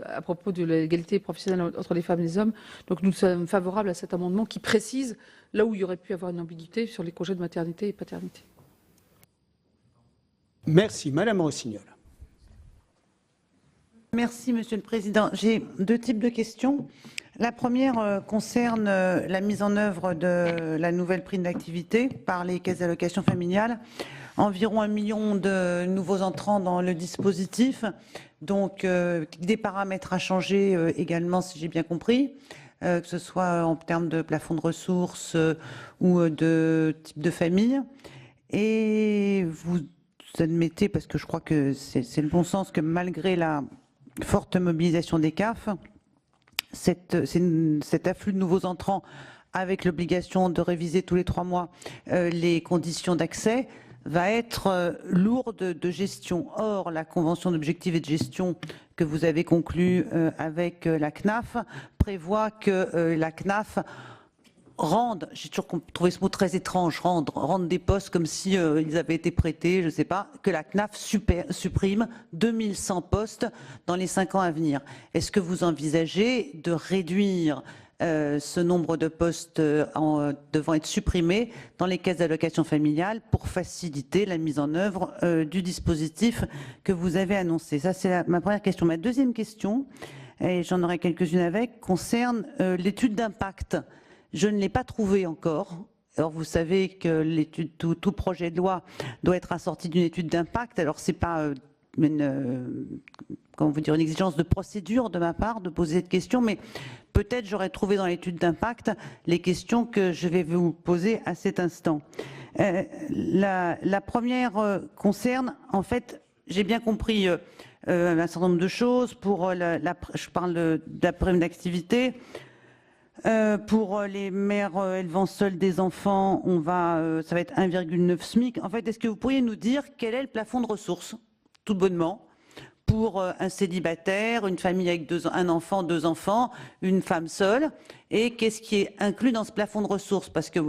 à propos de l'égalité professionnelle entre les femmes et les hommes, donc nous sommes favorables à cet amendement qui précise là où il y aurait pu avoir une ambiguïté sur les congés de maternité et paternité.
Merci. Madame Rossignol.
Merci, Monsieur le Président. J'ai deux types de questions. La première concerne la mise en œuvre de la nouvelle prime d'activité par les caisses d'allocation familiale. Environ 1 million de nouveaux entrants dans le dispositif, donc des paramètres à changer également, si j'ai bien compris, que ce soit en termes de plafond de ressources ou de type de famille. Et vous admettez, parce que je crois que c'est le bon sens, que malgré la forte mobilisation des CAF, cet afflux de nouveaux entrants avec l'obligation de réviser tous les 3 mois les conditions d'accès va être lourde de gestion. Or, la convention d'objectifs et de gestion que vous avez conclue avec la CNAF prévoit que la CNAF rende, j'ai toujours trouvé ce mot très étrange, rendre des postes comme si ils avaient été prêtés, je ne sais pas, que la CNAF supprime 2100 postes dans les 5 ans à venir. Est-ce que vous envisagez de réduire ce nombre de postes devant être supprimés dans les caisses d'allocation familiale pour faciliter la mise en œuvre du dispositif que vous avez annoncé? Ça, c'est ma première question. Ma deuxième question, et j'en aurai quelques-unes avec, concerne l'étude d'impact. Je ne l'ai pas trouvée encore. Alors vous savez que l'étude, tout projet de loi doit être assorti d'une étude d'impact. Alors c'est pas comment vous dire, une exigence de procédure de ma part de poser cette question, mais peut-être j'aurais trouvé dans l'étude d'impact les questions que je vais vous poser à cet instant. La première concerne, en fait, j'ai bien compris un certain nombre de choses. Pour je parle de la prime d'activité. Pour les mères élevant seules des enfants, ça va être 1,9 SMIC. En fait, est-ce que vous pourriez nous dire quel est le plafond de ressources, tout bonnement, pour un célibataire, une famille avec un enfant, 2 enfants, une femme seule, et qu'est-ce qui est inclus dans ce plafond de ressources? Parce que,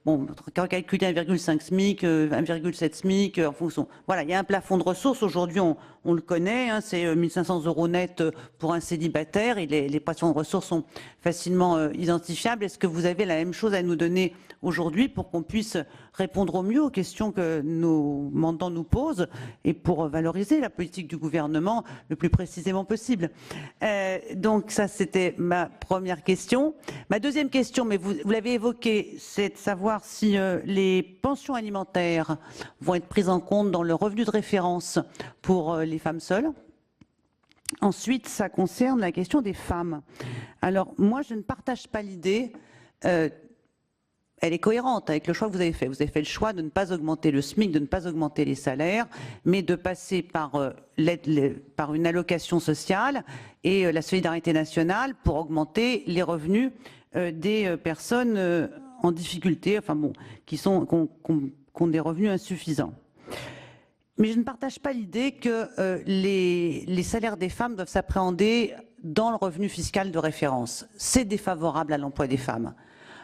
bon, quand on calcule 1,5 SMIC, 1,7 SMIC, en fonction. Voilà, il y a un plafond de ressources. Aujourd'hui, on le connaît, hein, c'est 1 500 € net pour un célibataire, et les plafonds de ressources sont facilement identifiables. Est-ce que vous avez la même chose à nous donner aujourd'hui pour qu'on puisse répondre au mieux aux questions que nos mandants nous posent et pour valoriser la politique du gouvernement le plus précisément possible? Donc ça, c'était ma première question. Ma deuxième question, mais vous l'avez évoqué, c'est de savoir si les pensions alimentaires vont être prises en compte dans le revenu de référence pour les femmes seules. Ensuite, ça concerne la question des femmes. Alors, moi, je ne partage pas l'idée, elle est cohérente avec le choix que vous avez fait. Vous avez fait le choix de ne pas augmenter le SMIC, de ne pas augmenter les salaires, mais de passer par une allocation sociale et la solidarité nationale pour augmenter les revenus des personnes en difficulté, enfin bon, qui ont des revenus insuffisants. Mais je ne partage pas l'idée que les salaires des femmes doivent s'appréhender dans le revenu fiscal de référence. C'est défavorable à l'emploi des femmes.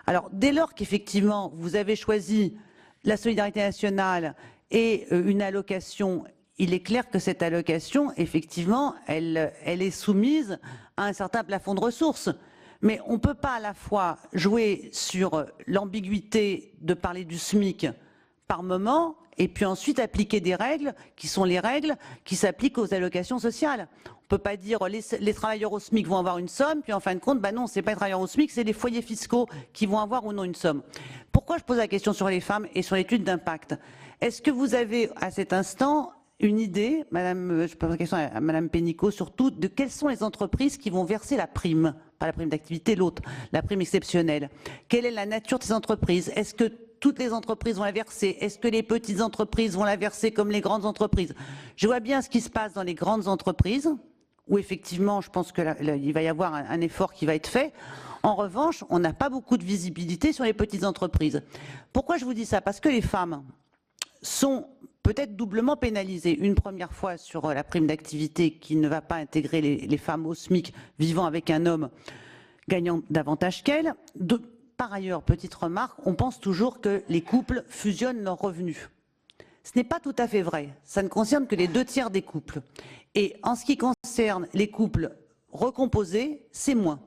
Alors, dès lors qu'effectivement, vous avez choisi la solidarité nationale et une allocation, il est clair que cette allocation, effectivement, elle est soumise à un certain plafond de ressources. Mais on ne peut pas à la fois jouer sur l'ambiguïté de parler du SMIC par moment et puis ensuite appliquer des règles qui sont les règles qui s'appliquent aux allocations sociales. On ne peut pas dire les travailleurs au SMIC vont avoir une somme, puis en fin de compte, bah non, ce n'est pas les travailleurs au SMIC, c'est les foyers fiscaux qui vont avoir ou non une somme. Pourquoi je pose la question sur les femmes et sur l'étude d'impact? Est-ce que vous avez à cet instant une idée, Madame, je pose la question à Madame Pénicaud, surtout de quelles sont les entreprises qui vont verser la prime, pas la prime d'activité, l'autre, la prime exceptionnelle? Quelle est la nature de ces entreprises? Est-ce que toutes les entreprises vont la verser? Est-ce que les petites entreprises vont la verser comme les grandes entreprises? Je vois bien ce qui se passe dans les grandes entreprises, où effectivement, je pense qu'il va y avoir un effort qui va être fait. En revanche, on n'a pas beaucoup de visibilité sur les petites entreprises. Pourquoi je vous dis ça? Parce que les femmes sont peut-être doublement pénalisées. Une première fois sur la prime d'activité qui ne va pas intégrer les femmes au SMIC vivant avec un homme gagnant davantage qu'elles. Par ailleurs, petite remarque, on pense toujours que les couples fusionnent leurs revenus. Ce n'est pas tout à fait vrai. Ça ne concerne que les 2/3 des couples. Et en ce qui concerne les couples recomposés, c'est moins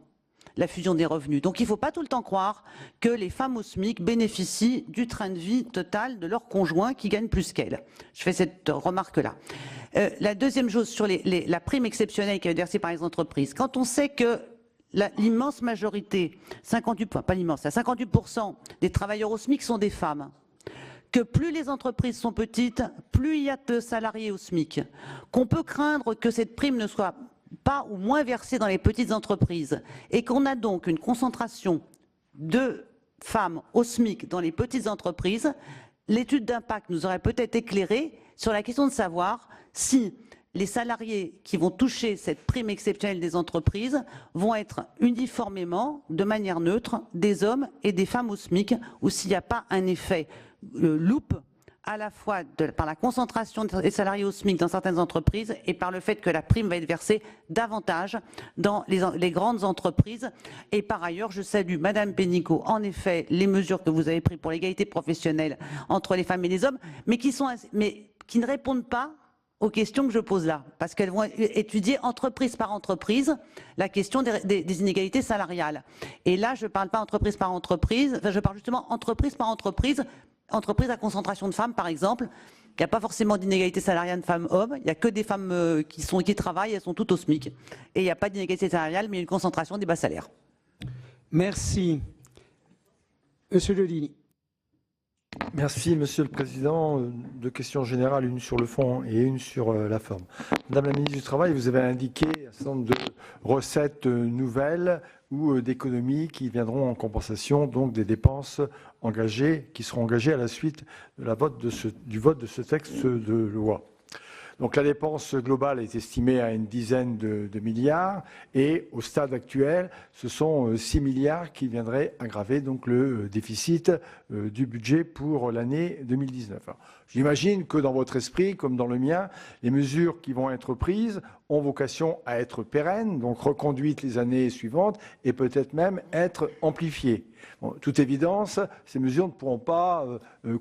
la fusion des revenus. Donc il ne faut pas tout le temps croire que les femmes au SMIC bénéficient du train de vie total de leur conjoint qui gagne plus qu'elles. Je fais cette remarque-là. La deuxième chose sur la prime exceptionnelle qui est versée par les entreprises. Quand on sait que l'immense majorité, 58% des travailleurs au SMIC sont des femmes, que plus les entreprises sont petites, plus il y a de salariés au SMIC, qu'on peut craindre que cette prime ne soit pas ou moins versée dans les petites entreprises, et qu'on a donc une concentration de femmes au SMIC dans les petites entreprises, l'étude d'impact nous aurait peut-être éclairé sur la question de savoir si les salariés qui vont toucher cette prime exceptionnelle des entreprises vont être uniformément, de manière neutre, des hommes et des femmes au SMIC, ou s'il n'y a pas un effet loupe, à la fois par la concentration des salariés au SMIC dans certaines entreprises et par le fait que la prime va être versée davantage dans les grandes entreprises. Et par ailleurs, je salue Madame Pénicaud, en effet, les mesures que vous avez prises pour l'égalité professionnelle entre les femmes et les hommes, mais qui ne répondent pas aux questions que je pose là, parce qu'elles vont étudier entreprise par entreprise la question des inégalités salariales. Et là, je ne parle pas entreprise par entreprise, enfin, je parle justement entreprise par entreprise, entreprise à concentration de femmes, par exemple. Il n'y a pas forcément d'inégalité salariale femmes-hommes, il n'y a que des femmes qui travaillent, elles sont toutes au SMIC. Et il n'y a pas d'inégalité salariale, mais une concentration des bas salaires.
Merci. Monsieur Lelini.
Merci, Monsieur le Président. Deux questions générales, une sur le fond et une sur la forme. Madame la ministre du Travail, vous avez indiqué un certain nombre de recettes nouvelles ou d'économies qui viendront en compensation donc des dépenses engagées, qui seront engagées à la suite de du vote de ce texte de loi. Donc la dépense globale est estimée à une dizaine de milliards et au stade actuel, ce sont 6 milliards qui viendraient aggraver donc le déficit du budget pour l'année 2019. J'imagine que dans votre esprit, comme dans le mien, les mesures qui vont être prises ont vocation à être pérennes, donc reconduites les années suivantes et peut-être même être amplifiées. Bon, toute évidence, ces mesures ne pourront pas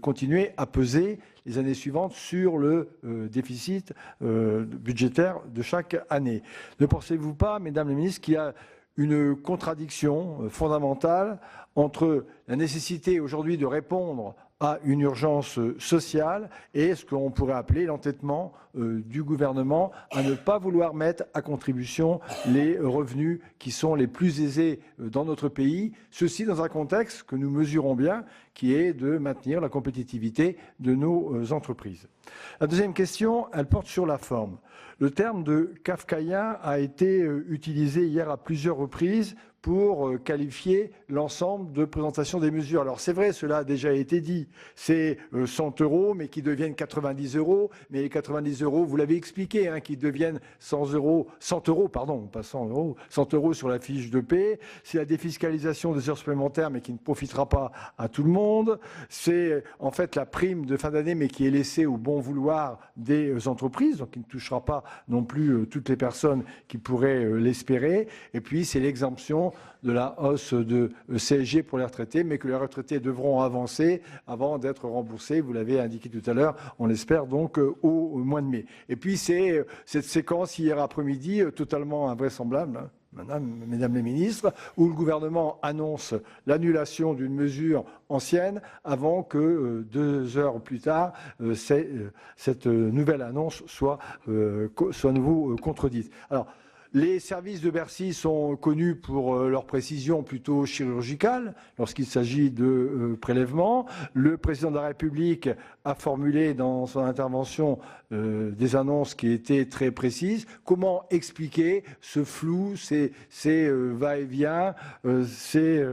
continuer à peser les années suivantes sur le déficit budgétaire de chaque année. Ne pensez-vous pas, Mesdames les ministres, qu'il y a une contradiction fondamentale entre la nécessité aujourd'hui de répondre à une urgence sociale et ce qu'on pourrait appeler l'entêtement du gouvernement à ne pas vouloir mettre à contribution les revenus qui sont les plus aisés dans notre pays, ceci dans un contexte que nous mesurons bien, qui est de maintenir la compétitivité de nos entreprises. La deuxième question, elle porte sur la forme. Le terme de kafkaïen a été utilisé hier à plusieurs reprises pour qualifier l'ensemble de présentation des mesures. Alors c'est vrai, cela a déjà été dit, c'est 100 €, mais qui deviennent 90 €, mais les 90 €, vous l'avez expliqué, hein, qui deviennent 100 €, pardon, pas 100 €, 100 € sur la fiche de paie, c'est la défiscalisation des heures supplémentaires, mais qui ne profitera pas à tout le monde, c'est en fait la prime de fin d'année, mais qui est laissée au bon vouloir des entreprises, donc qui ne touchera pas non plus toutes les personnes qui pourraient l'espérer, et puis c'est l'exemption de la hausse de CSG pour les retraités, mais que les retraités devront avancer avant d'être remboursés, vous l'avez indiqué tout à l'heure, on l'espère donc au mois de mai. Et puis c'est cette séquence hier après-midi totalement invraisemblable, hein, Mesdames les ministres, où le gouvernement annonce l'annulation d'une mesure ancienne avant que 2 heures plus tard, cette nouvelle annonce soit à nouveau contredite. Alors, les services de Bercy sont connus pour leur précision plutôt chirurgicale lorsqu'il s'agit de prélèvements. Le président de la République a formulé dans son intervention des annonces qui étaient très précises. Comment expliquer ce flou, ces va-et-vient, ces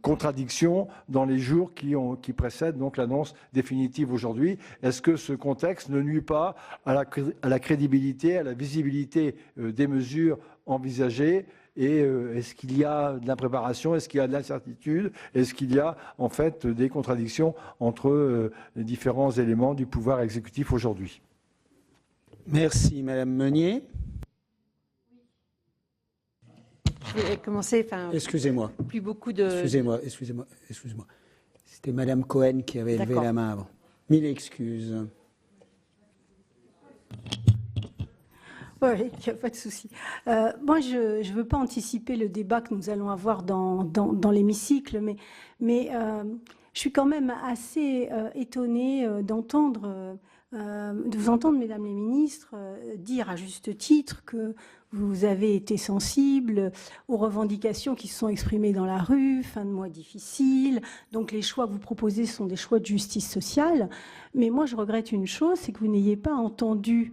contradictions dans les jours qui précèdent donc l'annonce définitive aujourd'hui? Est-ce que ce contexte ne nuit pas à la crédibilité, à la visibilité des mesures envisagées? Et est-ce qu'il y a de l'impréparation? Est-ce qu'il y a de l'incertitude? Est-ce qu'il y a en fait des contradictions entre les différents éléments du pouvoir exécutif aujourd'hui?
Merci, Madame Meunier.
Je vais commencer.
Excusez-moi.
Plus beaucoup de.
Excusez-moi. C'était Madame Cohen qui avait levé la main avant. Mille excuses.
Oui, il n'y a pas de souci. Moi, je ne veux pas anticiper le débat que nous allons avoir dans l'hémicycle, mais je suis quand même assez étonnée de vous entendre, Mesdames les ministres, dire à juste titre que vous avez été sensible aux revendications qui se sont exprimées dans la rue, fin de mois difficile, donc les choix que vous proposez sont des choix de justice sociale. Mais moi, je regrette une chose, c'est que vous n'ayez pas entendu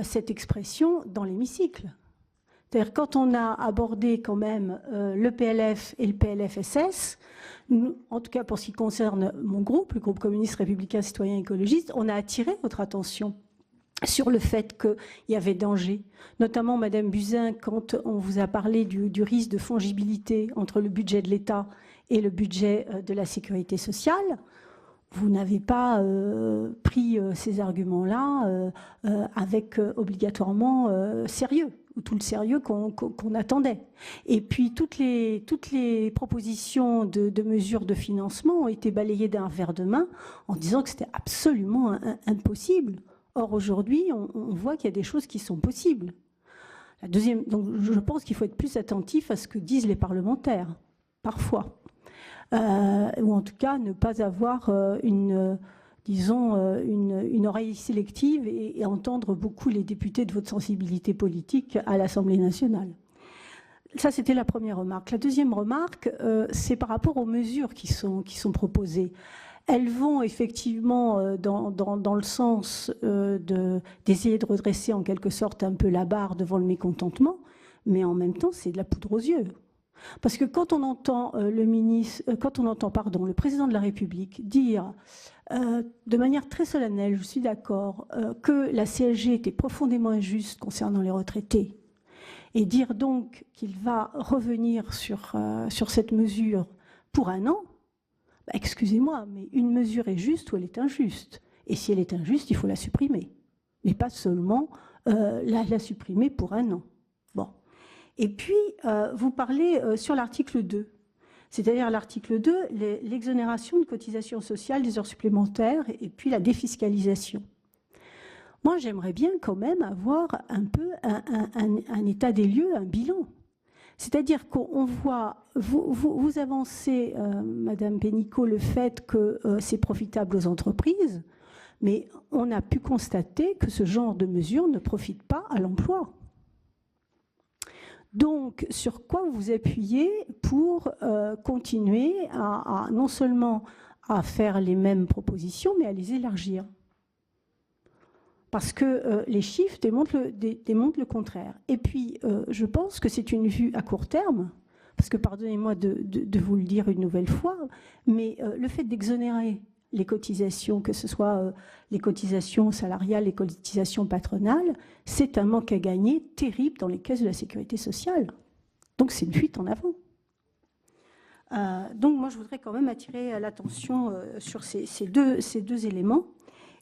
cette expression dans l'hémicycle. C'est-à-dire quand on a abordé quand même le PLF et le PLFSS, nous, en tout cas pour ce qui concerne mon groupe, le groupe communiste républicain citoyen écologiste, on a attiré votre attention sur le fait qu'il y avait danger, notamment Madame Buzyn, quand on vous a parlé du risque de fongibilité entre le budget de l'État et le budget de la sécurité sociale. Vous n'avez pas pris ces arguments-là avec obligatoirement sérieux, ou tout le sérieux qu'on attendait. Et puis toutes les propositions de mesures de financement ont été balayées d'un revers de main en disant que c'était absolument impossible. Or, aujourd'hui, on voit qu'il y a des choses qui sont possibles. Donc, je pense qu'il faut être plus attentif à ce que disent les parlementaires, parfois. Ou en tout cas, ne pas avoir une oreille sélective et entendre beaucoup les députés de votre sensibilité politique à l'Assemblée nationale. Ça, c'était la première remarque. La deuxième remarque, c'est par rapport aux mesures qui sont proposées. Elles vont effectivement dans le sens d'essayer de redresser en quelque sorte un peu la barre devant le mécontentement, mais en même temps, c'est de la poudre aux yeux. Parce que quand on entend le président de la République dire de manière très solennelle, je suis d'accord, que la CSG était profondément injuste concernant les retraités, et dire donc qu'il va revenir sur cette mesure pour un an, bah, excusez-moi, mais une mesure est juste ou elle est injuste. Et si elle est injuste, il faut la supprimer. Mais pas seulement la supprimer pour un an. Bon. Et puis, vous parlez sur l'article 2. C'est-à-dire l'article 2, l'exonération de cotisation sociale des heures supplémentaires et puis la défiscalisation. Moi, j'aimerais bien quand même avoir un peu un état des lieux, un bilan. C'est-à-dire qu'on voit, vous avancez, Madame Pénicaud, le fait que c'est profitable aux entreprises, mais on a pu constater que ce genre de mesures ne profite pas à l'emploi. Donc, sur quoi vous appuyez pour continuer à non seulement à faire les mêmes propositions, mais à les élargir? Parce que les chiffres démontrent le contraire. Et puis, je pense que c'est une vue à court terme, parce que pardonnez-moi de vous le dire une nouvelle fois, mais le fait d'exonérer les cotisations, que ce soit les cotisations salariales, les cotisations patronales, c'est un manque à gagner terrible dans les caisses de la sécurité sociale. Donc c'est une fuite en avant. Donc moi, je voudrais quand même attirer l'attention sur ces deux éléments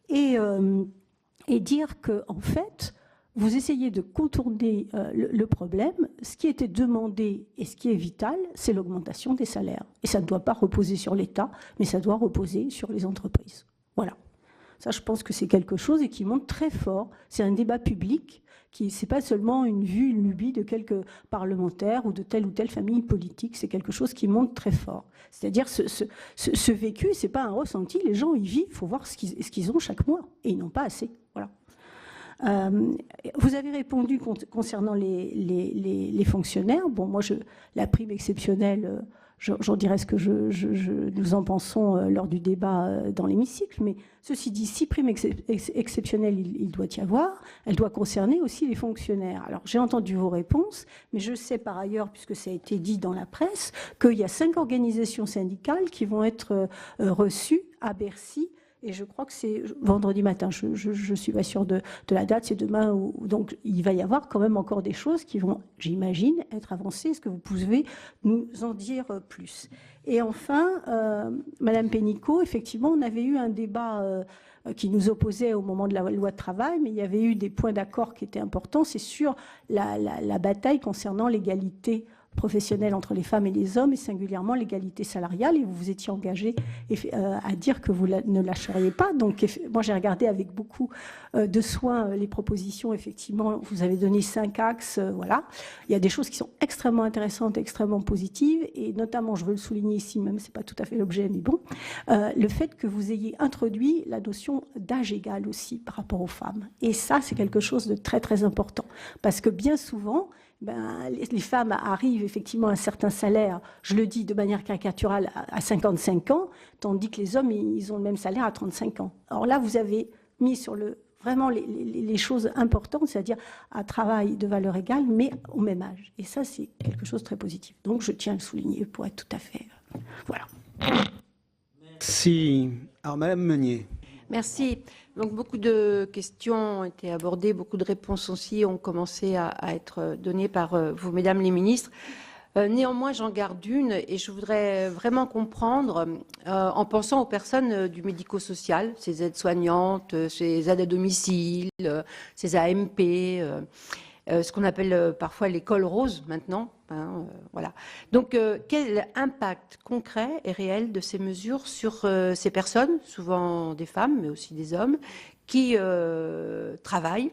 et dire qu'en fait, vous essayez de contourner le problème. Ce qui était demandé et ce qui est vital, c'est l'augmentation des salaires. Et ça ne doit pas reposer sur l'État, mais ça doit reposer sur les entreprises. Voilà. Ça, je pense que c'est quelque chose et qui monte très fort. C'est un débat public qui, c'est pas seulement une vue, une lubie de quelques parlementaires ou de telle ou telle famille politique. C'est quelque chose qui monte très fort. C'est-à-dire ce vécu, c'est pas un ressenti. Les gens y vivent. Il faut voir ce qu'ils ont chaque mois et ils n'ont pas assez. Voilà. Vous avez répondu concernant les fonctionnaires. Bon, moi, la prime exceptionnelle, j'en dirai ce que nous en pensons lors du débat dans l'hémicycle. Mais ceci dit, si prime exceptionnelle il doit y avoir, elle doit concerner aussi les fonctionnaires. Alors, j'ai entendu vos réponses, mais je sais par ailleurs, puisque ça a été dit dans la presse, qu'il y a 5 organisations syndicales qui vont être reçues à Bercy. Et je crois que c'est vendredi matin, je ne suis pas sûre de la date, c'est demain. Donc il va y avoir quand même encore des choses qui vont, j'imagine, être avancées. Est-ce que vous pouvez nous en dire plus? Et enfin, Madame Pénicaud, effectivement, on avait eu un débat qui nous opposait au moment de la loi de travail, mais il y avait eu des points d'accord qui étaient importants. C'est sur la bataille concernant l'égalité professionnelle entre les femmes et les hommes, et singulièrement l'égalité salariale, et vous vous étiez engagé à dire que vous ne lâcheriez pas. Donc moi j'ai regardé avec beaucoup de soin les propositions, effectivement, vous avez donné 5 axes, voilà. Il y a des choses qui sont extrêmement intéressantes, extrêmement positives, et notamment, je veux le souligner ici, même c'est pas tout à fait l'objet, mais bon, le fait que vous ayez introduit la notion d'âge égal aussi par rapport aux femmes. Et ça, c'est quelque chose de très très important, parce que bien souvent, les femmes arrivent effectivement à un certain salaire, je le dis de manière caricaturale, à 55 ans, tandis que les hommes, ils ont le même salaire à 35 ans. Alors là, vous avez mis sur vraiment les choses importantes, c'est-à-dire un travail de valeur égale, mais au même âge. Et ça, c'est quelque chose de très positif. Donc, je tiens à le souligner pour être tout à fait... voilà.
Merci. Alors, Madame Meunier.
Merci. Donc beaucoup de questions ont été abordées, beaucoup de réponses aussi ont commencé à être données par vous, mesdames les ministres. Néanmoins, j'en garde une et je voudrais vraiment comprendre, en pensant aux personnes du médico-social, ces aides-soignantes, ces aides à domicile, ces AMP, ce qu'on appelle parfois l'école rose maintenant. Voilà. Donc, quel impact concret et réel de ces mesures sur ces personnes, souvent des femmes, mais aussi des hommes, qui travaillent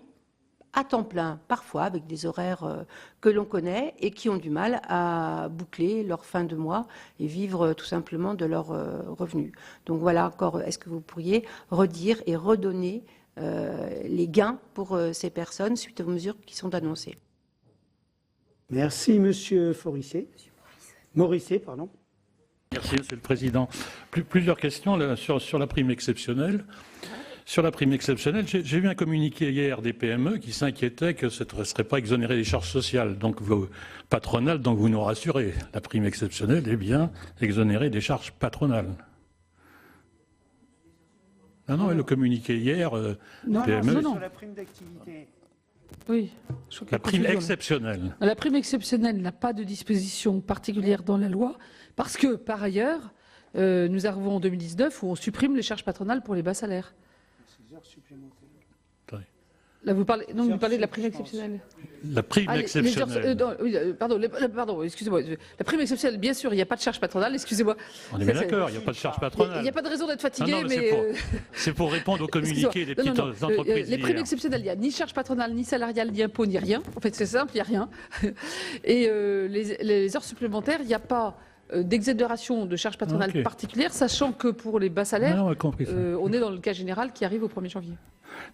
à temps plein, parfois avec des horaires que l'on connaît et qui ont du mal à boucler leur fin de mois et vivre tout simplement de leurs revenus. Donc voilà encore, est-ce que vous pourriez redire et redonner les gains pour ces personnes suite aux mesures qui sont annoncées?
Merci, Monsieur Morisset, pardon.
Merci, Monsieur le Président. Plusieurs questions là, sur la prime exceptionnelle. Sur la prime exceptionnelle, j'ai vu un communiqué hier des PME qui s'inquiétaient que ce ne serait pas exonéré des charges sociales, donc patronales, donc vous nous rassurez. La prime exceptionnelle est bien exonérée des charges patronales. Non, le communiqué hier, PME...
sur la prime d'activité.
Oui.
La prime exceptionnelle.
La prime exceptionnelle n'a pas de disposition particulière dans la loi, parce que, par ailleurs, nous arrivons en 2019 où on supprime les charges patronales pour les bas salaires. Là, vous parlez de la prime exceptionnelle.
La prime exceptionnelle.
Pardon, excusez-moi. La prime exceptionnelle, bien sûr, il n'y a pas de charge patronale, excusez-moi.
On est bien d'accord, il n'y a pas de charge patronale.
Il n'y a pas de raison d'être fatigué,
c'est pour répondre aux communiqués des petites entreprises.
Les primes exceptionnelles, il n'y a ni charge patronale, ni salariale, ni impôt, ni rien. En fait, c'est simple, il n'y a rien. Et les heures supplémentaires, il n'y a pas d'exonération de charges patronales particulières, sachant que pour les bas salaires, on est dans le cas général qui arrive au 1er janvier.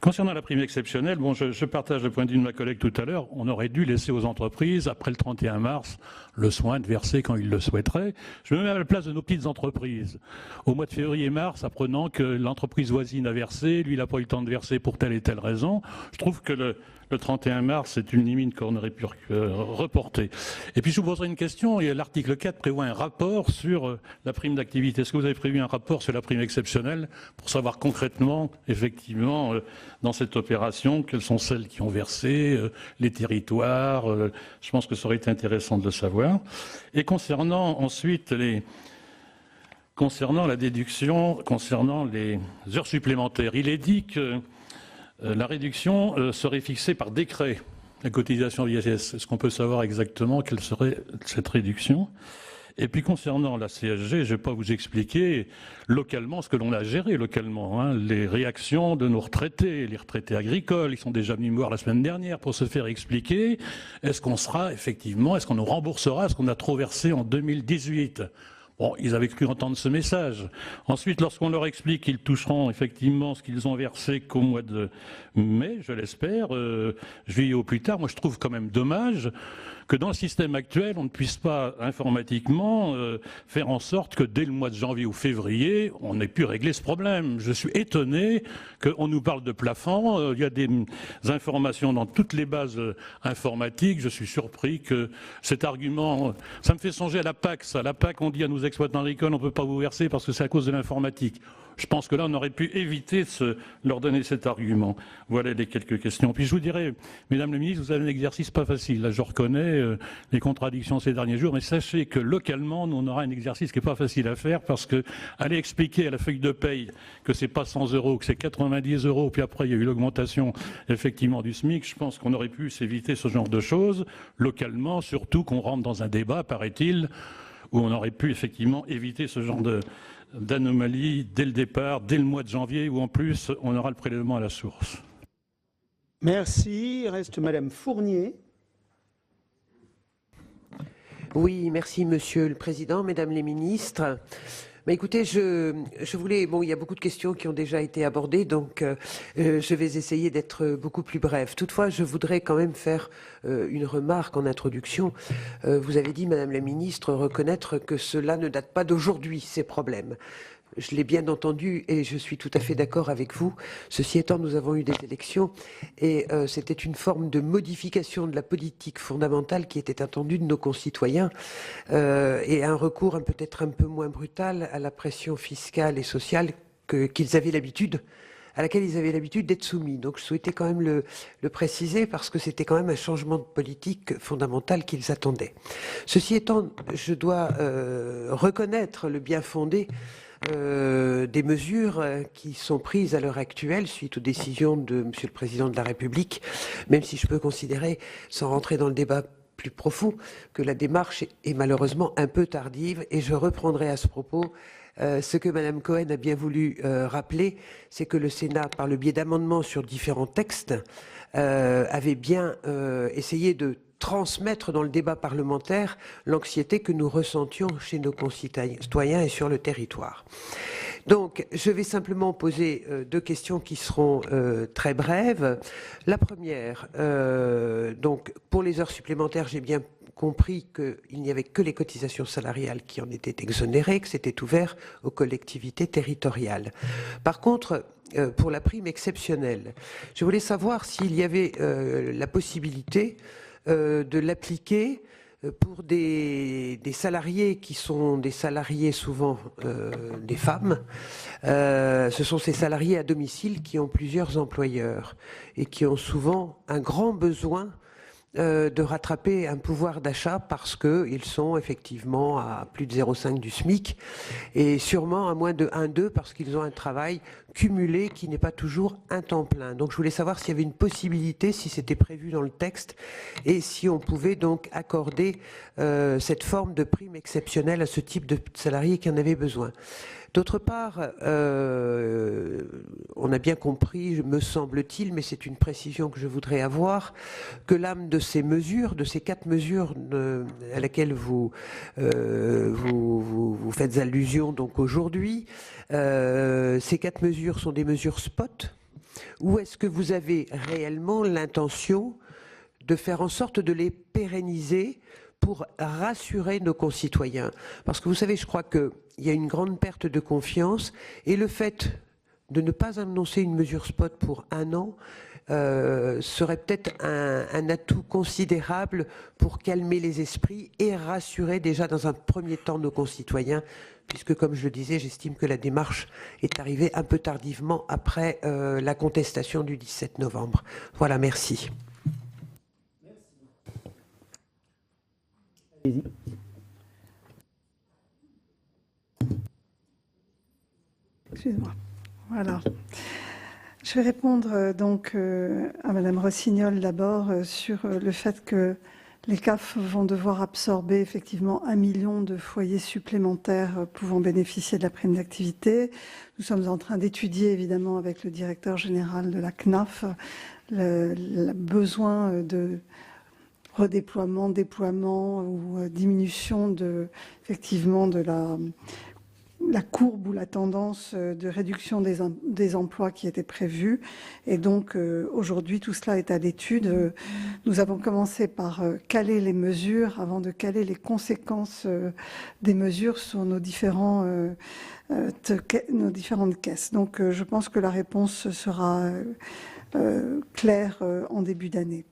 Concernant la prime exceptionnelle, je partage le point de vue de ma collègue tout à l'heure. On aurait dû laisser aux entreprises, après le 31 mars, le soin de verser quand ils le souhaiteraient. Je me mets à la place de nos petites entreprises. Au mois de février-mars, apprenant que l'entreprise voisine a versé, lui, il n'a pas eu le temps de verser pour telle et telle raison, je trouve que le 31 mars, c'est une limite qu'on aurait pu reporter. Et puis je vous poserai une question. L'article 4 prévoit un rapport sur la prime d'activité. Est-ce que vous avez prévu un rapport sur la prime exceptionnelle pour savoir concrètement, effectivement, dans cette opération, quelles sont celles qui ont versé, les territoires? Je pense que ça aurait été intéressant de le savoir. Et concernant ensuite concernant la déduction, concernant les heures supplémentaires, il est dit que la réduction serait fixée par décret, la cotisation d'ISS. Est-ce qu'on peut savoir exactement quelle serait cette réduction? Et puis concernant la CSG, je ne vais pas vous expliquer localement ce que l'on a géré localement. Les réactions de nos retraités, les retraités agricoles, ils sont déjà venus me voir la semaine dernière pour se faire expliquer. Est-ce qu'on nous remboursera ce qu'on a trop versé en 2018 ? Bon, ils avaient cru entendre ce message. Ensuite, lorsqu'on leur explique qu'ils toucheront effectivement ce qu'ils ont versé qu'au mois de mai, je l'espère, juillet au plus tard, moi je trouve quand même dommage que dans le système actuel, on ne puisse pas informatiquement faire en sorte que dès le mois de janvier ou février, on ait pu régler ce problème. Je suis étonné qu'on nous parle de plafond. Il y a des informations dans toutes les bases informatiques. Je suis surpris que cet argument... Ça me fait songer à la PAC, ça. La PAC, on dit à nos exploitants agricoles, on ne peut pas vous verser parce que c'est à cause de l'informatique. Je pense que là, on aurait pu éviter de leur donner cet argument. Voilà les quelques questions. Puis je vous dirais, Mesdames les ministres, vous avez un exercice pas facile. Là, je reconnais les contradictions ces derniers jours, mais sachez que localement, nous, on aura un exercice qui n'est pas facile à faire parce que aller expliquer à la feuille de paye que c'est pas 100 €, que c'est 90 €, puis après, il y a eu l'augmentation, effectivement, du SMIC, je pense qu'on aurait pu s'éviter ce genre de choses localement, surtout qu'on rentre dans un débat, paraît-il, où on aurait pu effectivement éviter ce genre d'anomalie dès le départ, dès le mois de janvier, où en plus on aura le prélèvement à la source.
Merci. Il reste Madame Fournier.
Oui, merci Monsieur le Président, Mesdames les ministres. Mais écoutez, je voulais... Bon, il y a beaucoup de questions qui ont déjà été abordées, donc je vais essayer d'être beaucoup plus brève. Toutefois, je voudrais quand même faire une remarque en introduction. Vous avez dit, Madame la Ministre, reconnaître que cela ne date pas d'aujourd'hui, ces problèmes. Je l'ai bien entendu et je suis tout à fait d'accord avec vous. Ceci étant, nous avons eu des élections et c'était une forme de modification de la politique fondamentale qui était attendue de nos concitoyens et un recours peut-être un peu moins brutal à la pression fiscale et sociale qu'ils avaient l'habitude à laquelle ils avaient l'habitude d'être soumis. Donc je souhaitais quand même le préciser parce que c'était quand même un changement de politique fondamental qu'ils attendaient. Ceci étant, je dois reconnaître le bien fondé des mesures qui sont prises à l'heure actuelle suite aux décisions de Monsieur le Président de la République, même si je peux considérer, sans rentrer dans le débat plus profond, que la démarche est malheureusement un peu tardive. Et je reprendrai à ce propos ce que Madame Cohen a bien voulu rappeler, c'est que le Sénat, par le biais d'amendements sur différents textes, avait bien essayé de transmettre dans le débat parlementaire l'anxiété que nous ressentions chez nos concitoyens et sur le territoire. Donc, je vais simplement poser deux questions qui seront très brèves. La première, donc, pour les heures supplémentaires, j'ai bien compris qu'il n'y avait que les cotisations salariales qui en étaient exonérées, que c'était ouvert aux collectivités territoriales. Par contre, pour la prime exceptionnelle, je voulais savoir s'il y avait la possibilité de l'appliquer pour des salariés qui sont des salariés souvent des femmes. Ce sont ces salariés à domicile qui ont plusieurs employeurs et qui ont souvent un grand besoin de rattraper un pouvoir d'achat parce qu'ils sont effectivement à plus de 0,5 du SMIC et sûrement à moins de 1,2 parce qu'ils ont un travail cumulé qui n'est pas toujours un temps plein. Donc je voulais savoir s'il y avait une possibilité, si c'était prévu dans le texte et si on pouvait donc accorder cette forme de prime exceptionnelle à ce type de salariés qui en avaient besoin. D'autre part, on a bien compris, me semble-t-il, mais c'est une précision que je voudrais avoir, que l'âme de ces mesures, de ces 4 mesures à laquelle vous faites allusion donc aujourd'hui, ces 4 mesures sont des mesures spot, ou est-ce que vous avez réellement l'intention de faire en sorte de les pérenniser pour rassurer nos concitoyens? Parce que vous savez, je crois qu'il y a une grande perte de confiance et le fait de ne pas annoncer une mesure spot pour 1 an serait peut-être un atout considérable pour calmer les esprits et rassurer déjà dans un premier temps nos concitoyens, puisque comme je le disais, j'estime que la démarche est arrivée un peu tardivement après la contestation du 17 novembre. Voilà, merci.
Excusez-moi. Voilà. Je vais répondre donc à Madame Rossignol d'abord sur le fait que les CAF vont devoir absorber effectivement 1 million de foyers supplémentaires pouvant bénéficier de la prime d'activité. Nous sommes en train d'étudier évidemment avec le directeur général de la CNAF le besoin de redéploiement, déploiement ou diminution effectivement de la courbe ou la tendance de réduction des emplois qui était prévue. Et donc, aujourd'hui, tout cela est à l'étude. Nous avons commencé par caler les mesures avant de caler les conséquences des mesures sur nos différentes caisses. Donc, je pense que la réponse sera claire en début d'année.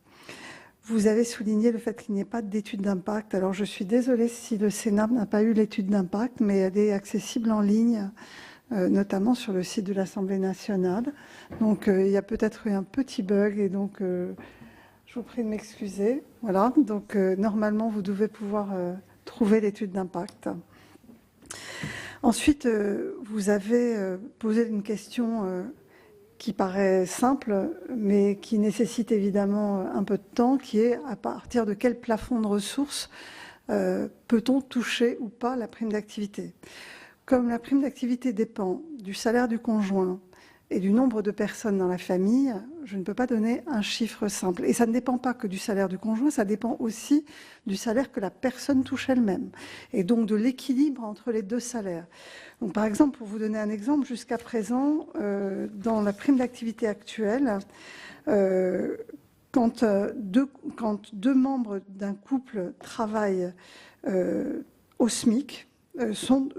Vous avez souligné le fait qu'il n'y ait pas d'étude d'impact. Alors, je suis désolée si le Sénat n'a pas eu l'étude d'impact, mais elle est accessible en ligne, notamment sur le site de l'Assemblée nationale. Donc, il y a peut-être eu un petit bug et donc, je vous prie de m'excuser. Voilà, donc normalement, vous devez pouvoir trouver l'étude d'impact. Ensuite, vous avez posé une question qui paraît simple, mais qui nécessite évidemment un peu de temps, qui est à partir de quel plafond de ressources peut-on toucher ou pas la prime d'activité. Comme la prime d'activité dépend du salaire du conjoint et du nombre de personnes dans la famille, je ne peux pas donner un chiffre simple. Et ça ne dépend pas que du salaire du conjoint, ça dépend aussi du salaire que la personne touche elle-même, et donc de l'équilibre entre les 2 salaires. Donc, par exemple, pour vous donner un exemple, jusqu'à présent, dans la prime d'activité actuelle, quand deux membres d'un couple travaillent au SMIC,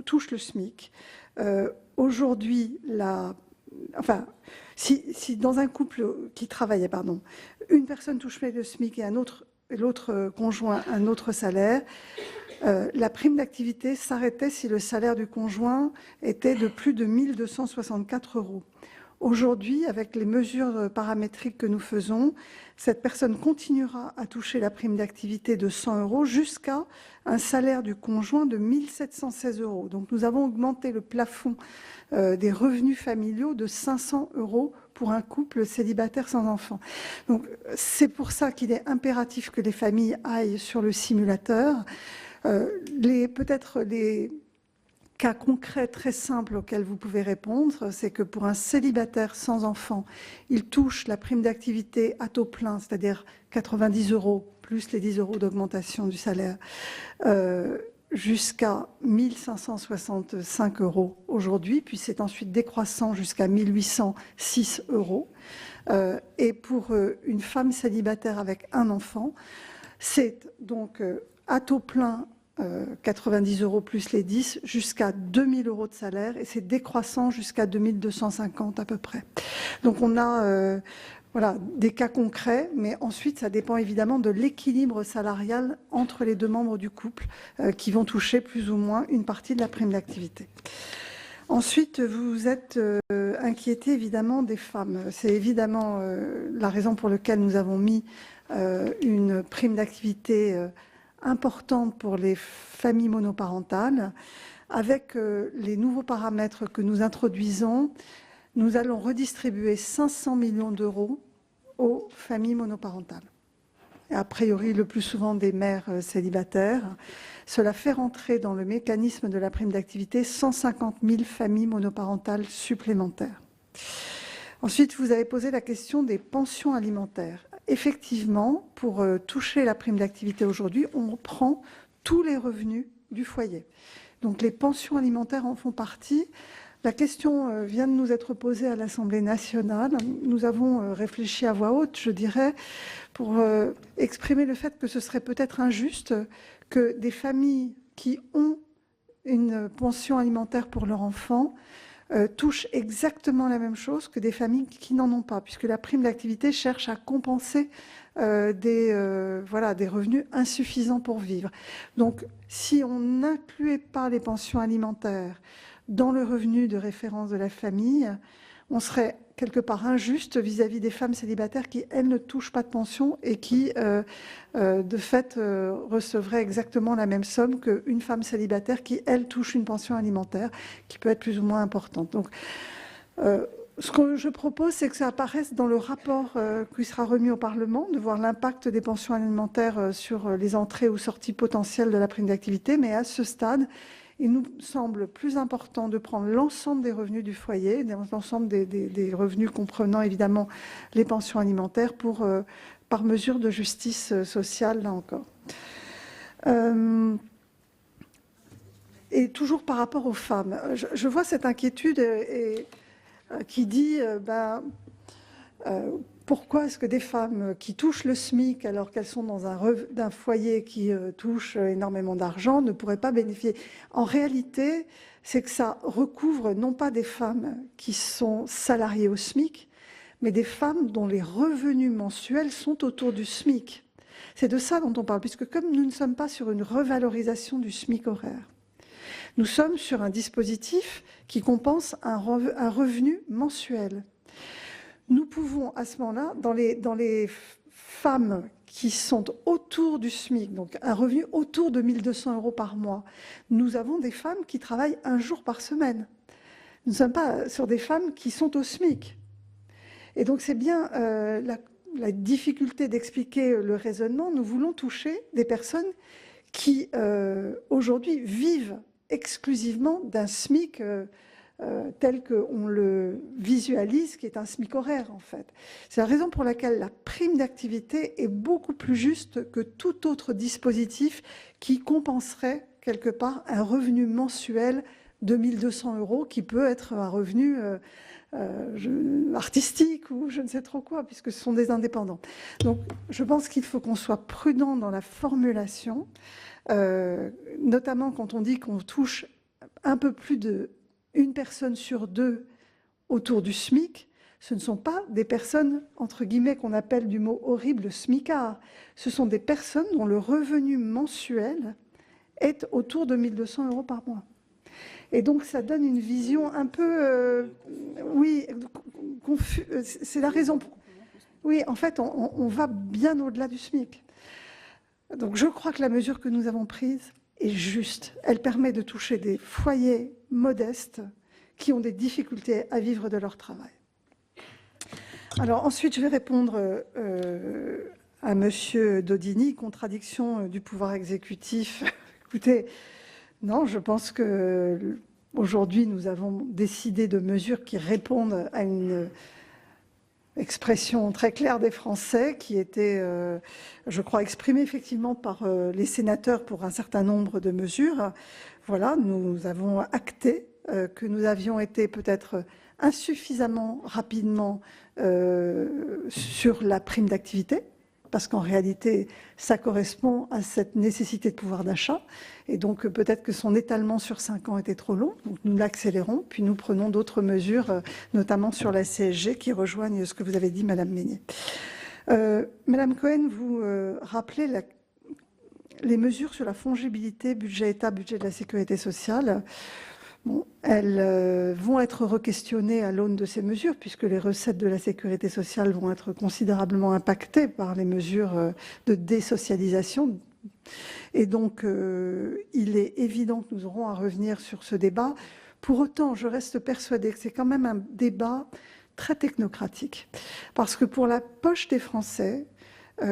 touchent le SMIC, aujourd'hui, si dans un couple qui travaillait, une personne toucherait le SMIC et l'autre conjoint un autre salaire, la prime d'activité s'arrêtait si le salaire du conjoint était de plus de 1 264 €. Aujourd'hui, avec les mesures paramétriques que nous faisons, cette personne continuera à toucher la prime d'activité de 100 € jusqu'à un salaire du conjoint de 1 716 €. Donc nous avons augmenté le plafond des revenus familiaux de 500 € pour un couple célibataire sans enfant. Donc c'est pour ça qu'il est impératif que les familles aillent sur le simulateur. Peut-être les cas concrets très simples auxquels vous pouvez répondre, c'est que pour un célibataire sans enfant, il touche la prime d'activité à taux plein, c'est-à-dire 90 € plus les 10 € d'augmentation du salaire, jusqu'à 1 565 € aujourd'hui, puis c'est ensuite décroissant jusqu'à 1 806 €. Et pour une femme célibataire avec un enfant, c'est donc à taux plein 90 € plus les 10 jusqu'à 2 000 € de salaire, et c'est décroissant jusqu'à 2 250 à peu près. Donc on a voilà, des cas concrets, mais ensuite ça dépend évidemment de l'équilibre salarial entre les deux membres du couple qui vont toucher plus ou moins une partie de la prime d'activité. Ensuite, vous êtes inquiété évidemment des femmes. C'est évidemment la raison pour laquelle nous avons mis une prime d'activité importante pour les familles monoparentales. Avec les nouveaux paramètres que nous introduisons, nous allons redistribuer 500 millions d'euros aux familles monoparentales. Et a priori, le plus souvent des mères célibataires. Cela fait rentrer dans le mécanisme de la prime d'activité 150 000 familles monoparentales supplémentaires. Ensuite, vous avez posé la question des pensions alimentaires. Effectivement, pour toucher la prime d'activité aujourd'hui, on prend tous les revenus du foyer. Donc les pensions alimentaires en font partie. La question vient de nous être posée à l'Assemblée nationale. Nous avons réfléchi à voix haute, je dirais, pour exprimer le fait que ce serait peut-être injuste que des familles qui ont une pension alimentaire pour leur enfant touchent exactement la même chose que des familles qui n'en ont pas, puisque la prime d'activité cherche à compenser des revenus insuffisants pour vivre. Donc, si on n'incluait pas les pensions alimentaires dans le revenu de référence de la famille, on serait quelque part injuste vis-à-vis des femmes célibataires qui, elles, ne touchent pas de pension et qui, de fait, recevraient exactement la même somme qu'une femme célibataire qui, elle, touche une pension alimentaire qui peut être plus ou moins importante. Donc, ce que je propose, c'est que ça apparaisse dans le rapport qui sera remis au Parlement, de voir l'impact des pensions alimentaires sur les entrées ou sorties potentielles de la prime d'activité, mais à ce stade, il nous semble plus important de prendre l'ensemble des revenus du foyer, l'ensemble des revenus comprenant évidemment les pensions alimentaires par mesure de justice sociale, là encore. Et toujours par rapport aux femmes, je vois cette inquiétude qui dit pourquoi est-ce que des femmes qui touchent le SMIC alors qu'elles sont dans un foyer qui touche énormément d'argent ne pourraient pas bénéficier? En réalité, c'est que ça recouvre non pas des femmes qui sont salariées au SMIC, mais des femmes dont les revenus mensuels sont autour du SMIC. C'est de ça dont on parle, puisque comme nous ne sommes pas sur une revalorisation du SMIC horaire, nous sommes sur un dispositif qui compense un revenu mensuel. Nous pouvons, à ce moment-là, dans les femmes qui sont autour du SMIC, donc un revenu autour de 1 200 € par mois, nous avons des femmes qui travaillent un jour par semaine. Nous ne sommes pas sur des femmes qui sont au SMIC. Et donc c'est bien la difficulté d'expliquer le raisonnement. Nous voulons toucher des personnes qui, aujourd'hui, vivent exclusivement d'un SMIC tel qu'on le visualise, qui est un SMIC horaire en fait. C'est la raison pour laquelle la prime d'activité est beaucoup plus juste que tout autre dispositif qui compenserait quelque part un revenu mensuel de 1 200 € qui peut être un revenu artistique ou je ne sais trop quoi, puisque ce sont des indépendants. Donc je pense qu'il faut qu'on soit prudent dans la formulation, notamment quand on dit qu'on touche un peu plus d'une personne sur deux autour du SMIC. Ce ne sont pas des personnes, entre guillemets, qu'on appelle du mot horrible SMICAR. Ce sont des personnes dont le revenu mensuel est autour de 1 200 € par mois. Et donc, ça donne une vision un peu... oui, c'est la raison... Oui, en fait, on va bien au-delà du SMIC. Donc, je crois que la mesure que nous avons prise est juste. Elle permet de toucher des foyers modestes qui ont des difficultés à vivre de leur travail. Alors, ensuite, je vais répondre à Monsieur Daudigny, contradiction du pouvoir exécutif. Écoutez, non, je pense que aujourd'hui, nous avons décidé de mesures qui répondent à une expression très claire des Français qui était, je crois, exprimée effectivement par les sénateurs pour un certain nombre de mesures. Voilà, nous avons acté que nous avions été peut-être insuffisamment rapidement sur la prime d'activité, parce qu'en réalité, ça correspond à cette nécessité de pouvoir d'achat. Et donc, peut-être que son étalement sur 5 ans était trop long. Donc, nous l'accélérons, puis nous prenons d'autres mesures, notamment sur la CSG, qui rejoignent ce que vous avez dit, Madame Meignet. Madame Cohen, vous rappelez les mesures sur la fongibilité budget État, budget de la Sécurité sociale. Bon, elles vont être re-questionnées à l'aune de ces mesures, puisque les recettes de la sécurité sociale vont être considérablement impactées par les mesures de désocialisation. Et donc, il est évident que nous aurons à revenir sur ce débat. Pour autant, je reste persuadée que c'est quand même un débat très technocratique. Parce que pour la poche des Français,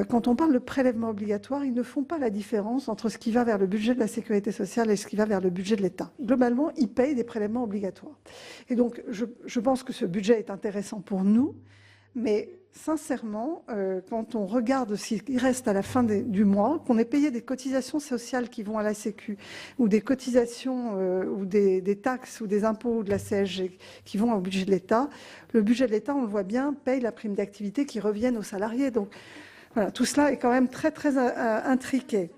quand on parle de prélèvement obligatoire, ils ne font pas la différence entre ce qui va vers le budget de la sécurité sociale et ce qui va vers le budget de l'État. Globalement, ils payent des prélèvements obligatoires. Et donc, je pense que ce budget est intéressant pour nous, mais sincèrement, quand on regarde ce qui reste à la fin du mois, qu'on ait payé des cotisations sociales qui vont à la Sécu, ou des cotisations, ou des taxes, ou des impôts, ou de la CSG qui vont au budget de l'État, le budget de l'État, on le voit bien, paye la prime d'activité qui reviennent aux salariés. Donc, voilà, tout cela est quand même très, très intriqué.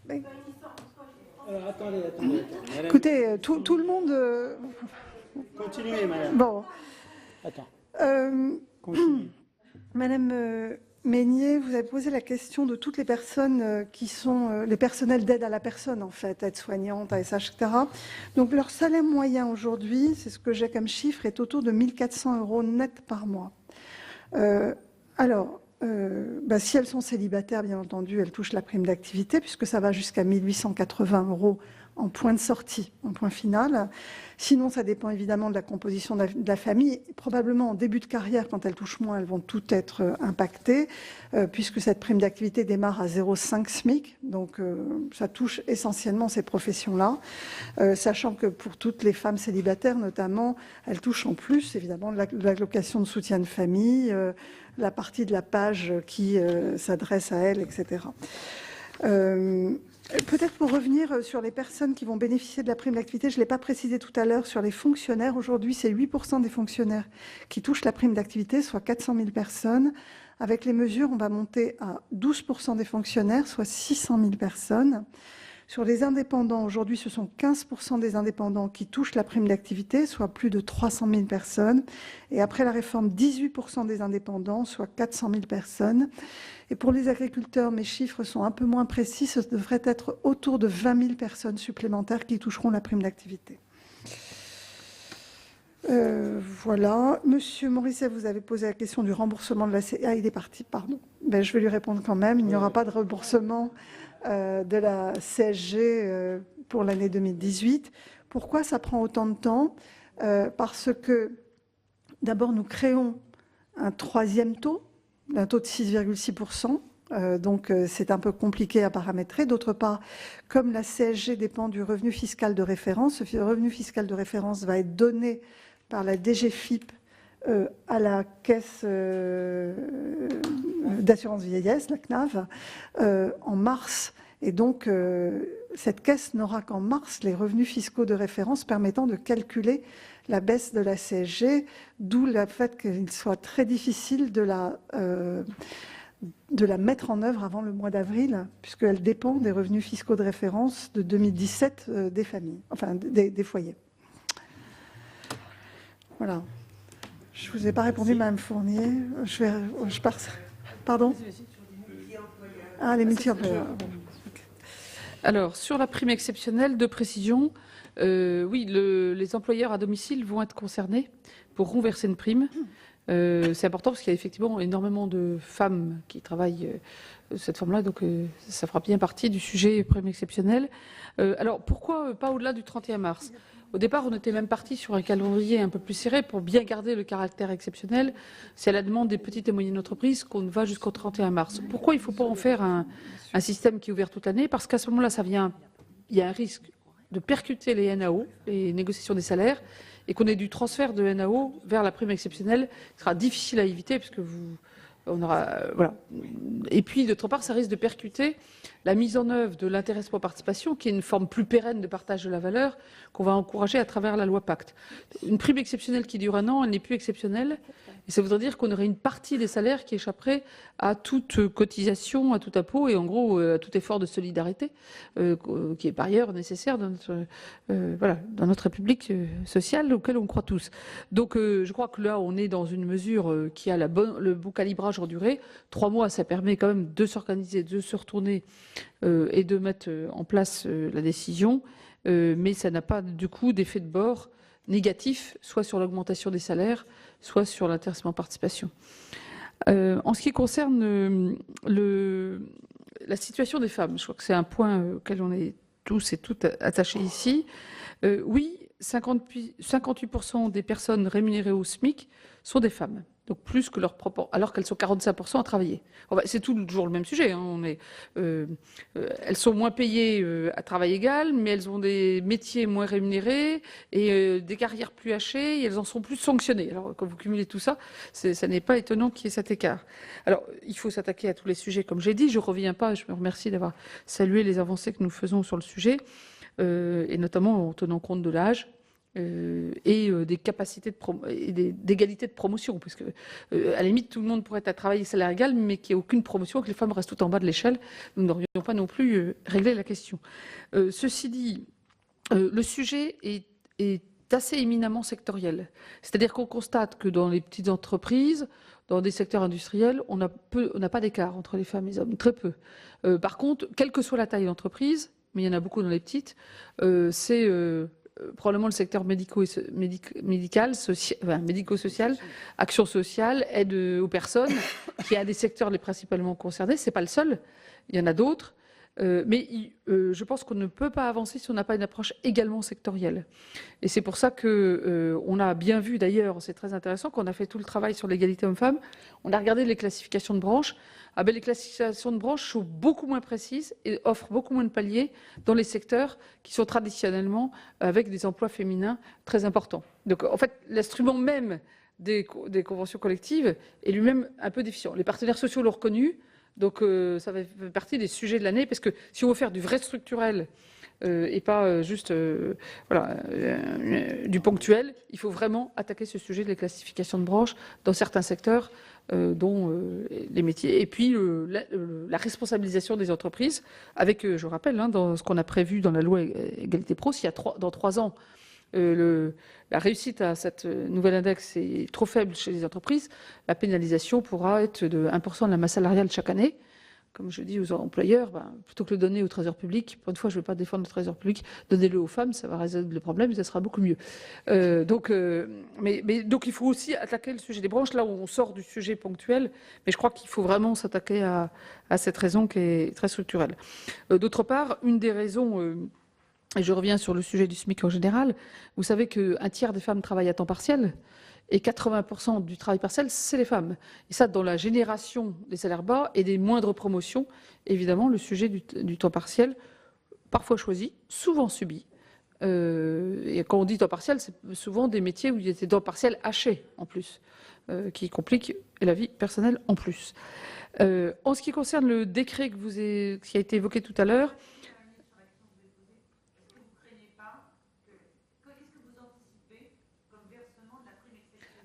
Mais...
Alors, attendez.
Écoutez, tout le monde...
Continuez, madame.
Bon.
Attends. Continuez.
Madame Meignet, vous avez posé la question de toutes les personnes qui sont les personnels d'aide à la personne, en fait, aides-soignantes, ASH, etc. Donc, leur salaire moyen aujourd'hui, c'est ce que j'ai comme chiffre, est autour de 1 400 € net par mois. Si elles sont célibataires, bien entendu, elles touchent la prime d'activité, puisque ça va jusqu'à 1 880 € en point de sortie, en point final. Sinon, ça dépend évidemment de la composition de la famille. Probablement en début de carrière, quand elles touchent moins, elles vont toutes être impactées, puisque cette prime d'activité démarre à 0,5 SMIC. Donc, ça touche essentiellement ces professions-là, sachant que pour toutes les femmes célibataires, notamment, elles touchent en plus, évidemment, de l'allocation de soutien de famille, la partie de la page qui s'adresse à elles, etc. Peut-être pour revenir sur les personnes qui vont bénéficier de la prime d'activité, je ne l'ai pas précisé tout à l'heure, sur les fonctionnaires. Aujourd'hui, c'est 8% des fonctionnaires qui touchent la prime d'activité, soit 400 000 personnes. Avec les mesures, on va monter à 12% des fonctionnaires, soit 600 000 personnes. Sur les indépendants, aujourd'hui, ce sont 15% des indépendants qui touchent la prime d'activité, soit plus de 300 000 personnes. Et après la réforme, 18% des indépendants, soit 400 000 personnes. Et pour les agriculteurs, mes chiffres sont un peu moins précis. Ce devrait être autour de 20 000 personnes supplémentaires qui toucheront la prime d'activité. Voilà. Monsieur Morisset, vous avez posé la question du remboursement de la CSG. Ah, il est parti, pardon. Ben, je vais lui répondre quand même. Il n'y aura pas de remboursement de la CSG pour l'année 2018. Pourquoi ça prend autant de temps? Parce que, d'abord, nous créons un troisième taux, un taux de 6,6%. Donc, c'est un peu compliqué à paramétrer. D'autre part, comme la CSG dépend du revenu fiscal de référence, ce revenu fiscal de référence va être donné par la DGFiP à la caisse d'assurance vieillesse, la CNAV, en mars. Et donc, cette caisse n'aura qu'en mars les revenus fiscaux de référence permettant de calculer la baisse de la CSG, d'où le fait qu'il soit très difficile de la mettre en œuvre avant le mois d'avril, puisqu'elle dépend des revenus fiscaux de référence de 2017 des familles, enfin des foyers. Voilà. Je ne vous ai pas répondu, Mme Fournier. Je pars. Pardon ? Ah, les métiers employeurs.
Alors, sur la prime exceptionnelle, de précision, oui, les employeurs à domicile vont être concernés, pourront verser une prime. C'est important parce qu'il y a effectivement énormément de femmes qui travaillent de cette forme-là, donc ça fera bien partie du sujet prime exceptionnelle. Alors, pourquoi pas au-delà du 31 mars ? Au départ, on était même parti sur un calendrier un peu plus serré pour bien garder le caractère exceptionnel. C'est à la demande des petites et moyennes entreprises qu'on va jusqu'au 31 mars. Pourquoi il ne faut pas en faire un système qui est ouvert toute l'année ? Parce qu'à ce moment-là, il y a un risque de percuter les NAO, les négociations des salaires, et qu'on ait du transfert de NAO vers la prime exceptionnelle. Ce sera difficile à éviter puisque on aura, voilà. Et puis, d'autre part, ça risque de percuter la mise en œuvre de l'intéressement participation, qui est une forme plus pérenne de partage de la valeur qu'on va encourager à travers la loi Pacte. Une prime exceptionnelle qui dure un an, elle n'est plus exceptionnelle. Et ça voudrait dire qu'on aurait une partie des salaires qui échapperait à toute cotisation, à tout impôt et en gros à tout effort de solidarité qui est par ailleurs nécessaire dans notre République sociale auquel on croit tous. Donc je crois que là on est dans une mesure qui a le bon calibrage en durée. 3 mois, ça permet quand même de s'organiser, de se retourner et de mettre en place la décision, mais ça n'a pas du coup d'effet de bord négatif, soit sur l'augmentation des salaires, soit sur l'intéressement participation. En ce qui concerne la situation des femmes, je crois que c'est un point auquel on est tous et toutes attachés ici. Oui, 58% des personnes rémunérées au SMIC sont des femmes, donc plus que leur propre, alors qu'elles sont 45% à travailler. C'est toujours le même sujet. Hein, elles sont moins payées à travail égal, mais elles ont des métiers moins rémunérés et des carrières plus hachées, et elles en sont plus sanctionnées. Alors, quand vous cumulez tout ça, ça n'est pas étonnant qu'il y ait cet écart. Alors, il faut s'attaquer à tous les sujets, comme j'ai dit. Je ne reviens pas, je me remercie d'avoir salué les avancées que nous faisons sur le sujet, et notamment en tenant compte de l'âge. Et des capacités d'égalité de promotion, parce que à la limite tout le monde pourrait être à travailler salaire égal, mais qu'il n'y ait aucune promotion, que les femmes restent tout en bas de l'échelle, nous n'aurions pas non plus réglé la question. Ceci dit, le sujet est assez éminemment sectoriel, c'est-à-dire qu'on constate que dans les petites entreprises, dans des secteurs industriels, on n'a pas d'écart entre les femmes et les hommes, très peu. Par contre, quelle que soit la taille d'entreprise, mais il y en a beaucoup dans les petites, c'est probablement le secteur médico-social, action sociale, aide aux personnes, qui est un des secteurs les principalement concernés. C'est pas le seul, il y en a d'autres. Mais je pense qu'on ne peut pas avancer si on n'a pas une approche également sectorielle. Et c'est pour ça que on a bien vu d'ailleurs, c'est très intéressant, qu'on a fait tout le travail sur l'égalité homme-femme. On a regardé les classifications de branches. Les classifications de branches sont beaucoup moins précises et offrent beaucoup moins de paliers dans les secteurs qui sont traditionnellement avec des emplois féminins très importants. Donc en fait, l'instrument même des conventions collectives est lui-même un peu déficient. Les partenaires sociaux l'ont reconnu. Donc ça fait partie des sujets de l'année, parce que si on veut faire du vrai structurel et pas juste du ponctuel, il faut vraiment attaquer ce sujet de la classification de branches dans certains secteurs, dont les métiers. Et puis la responsabilisation des entreprises, avec, je rappelle, dans ce qu'on a prévu dans la loi Égalité Pro, s'il y a dans 3 ans, la réussite à cette nouvelle index est trop faible chez les entreprises, la pénalisation pourra être de 1% de la masse salariale chaque année. Comme je dis aux employeurs, plutôt que le donner au Trésor public, pour une fois je ne vais pas défendre le Trésor public, donnez-le aux femmes, ça va résoudre le problème et ça sera beaucoup mieux. Donc il faut aussi attaquer le sujet des branches, là où on sort du sujet ponctuel, mais je crois qu'il faut vraiment s'attaquer à cette raison qui est très structurelle. D'autre part, une des raisons... Et je reviens sur le sujet du SMIC en général. Vous savez qu'un tiers des femmes travaillent à temps partiel et 80% du travail partiel, c'est les femmes. Et ça, dans la génération des salaires bas et des moindres promotions, évidemment, le sujet du temps partiel, parfois choisi, souvent subi. Et quand on dit temps partiel, c'est souvent des métiers où il y a des temps partiels hachés en plus, qui compliquent la vie personnelle en plus. En ce qui concerne le décret qui a été évoqué tout à l'heure,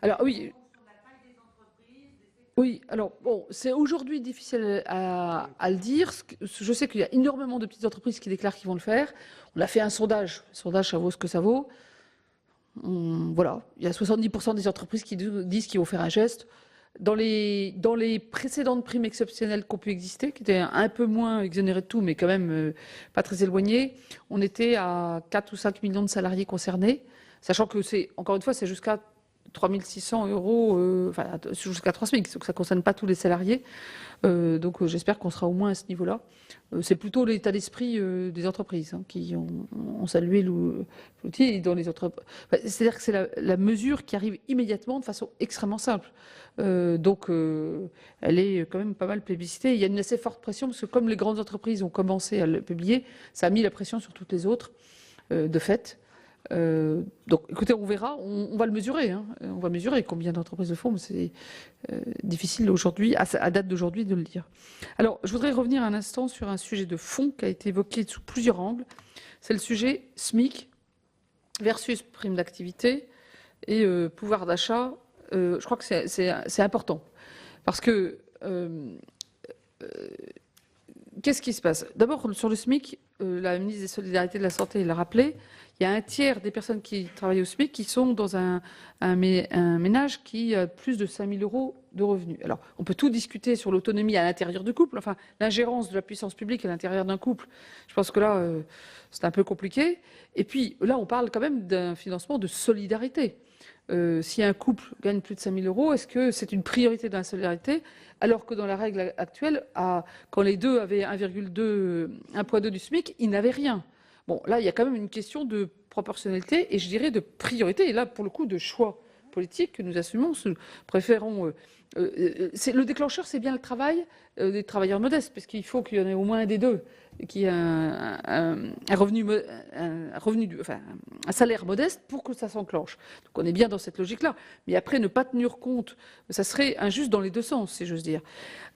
alors oui, alors bon, c'est aujourd'hui difficile à le dire. Je sais qu'il y a énormément de petites entreprises qui déclarent qu'ils vont le faire. On a fait un sondage. Le sondage, ça vaut ce que ça vaut. Voilà, il y a 70% des entreprises qui disent qu'ils vont faire un geste. Dans les précédentes primes exceptionnelles qui ont pu exister, qui étaient un peu moins exonérées de tout, mais quand même pas très éloignées, on était à 4 ou 5 millions de salariés concernés, sachant que encore une fois, c'est jusqu'à 3 600 €, enfin jusqu'à 3 SMIC, donc ça ne concerne pas tous les salariés. Donc j'espère qu'on sera au moins à ce niveau-là. C'est plutôt l'état d'esprit des entreprises qui ont salué l'outil dans les entreprises. C'est-à-dire que c'est la mesure qui arrive immédiatement de façon extrêmement simple. Donc elle est quand même pas mal plébiscitée. Il y a une assez forte pression parce que comme les grandes entreprises ont commencé à le publier, ça a mis la pression sur toutes les autres, de fait. Donc, écoutez, on verra, on va le mesurer. On va mesurer combien d'entreprises le font, mais c'est difficile aujourd'hui, à date d'aujourd'hui, de le dire. Alors, je voudrais revenir un instant sur un sujet de fond qui a été évoqué sous plusieurs angles. C'est le sujet SMIC versus prime d'activité et pouvoir d'achat. Je crois que c'est important parce que qu'est-ce qui se passe? D'abord, sur le SMIC, la ministre des Solidarités et de la Santé l'a rappelé, il y a un tiers des personnes qui travaillent au SMIC qui sont dans un ménage qui a plus de 5 000 € de revenus. Alors, on peut tout discuter sur l'autonomie à l'intérieur du couple, enfin, l'ingérence de la puissance publique à l'intérieur d'un couple. Je pense que là, c'est un peu compliqué. Et puis, là, on parle quand même d'un financement de solidarité. Si un couple gagne plus de 5 000 €, est-ce que c'est une priorité de la solidarité, alors que dans la règle actuelle, quand les deux avaient 1,2 du SMIC, ils n'avaient rien. Bon, là, il y a quand même une question de proportionnalité et je dirais de priorité. Et là, pour le coup, de choix politique que nous assumons, nous préférons. Le déclencheur, c'est bien le travail des travailleurs modestes, parce qu'il faut qu'il y en ait au moins un des deux qui ait un salaire modeste pour que ça s'enclenche. Donc on est bien dans cette logique-là. Mais après, ne pas tenir compte, ça serait injuste dans les deux sens, si j'ose dire.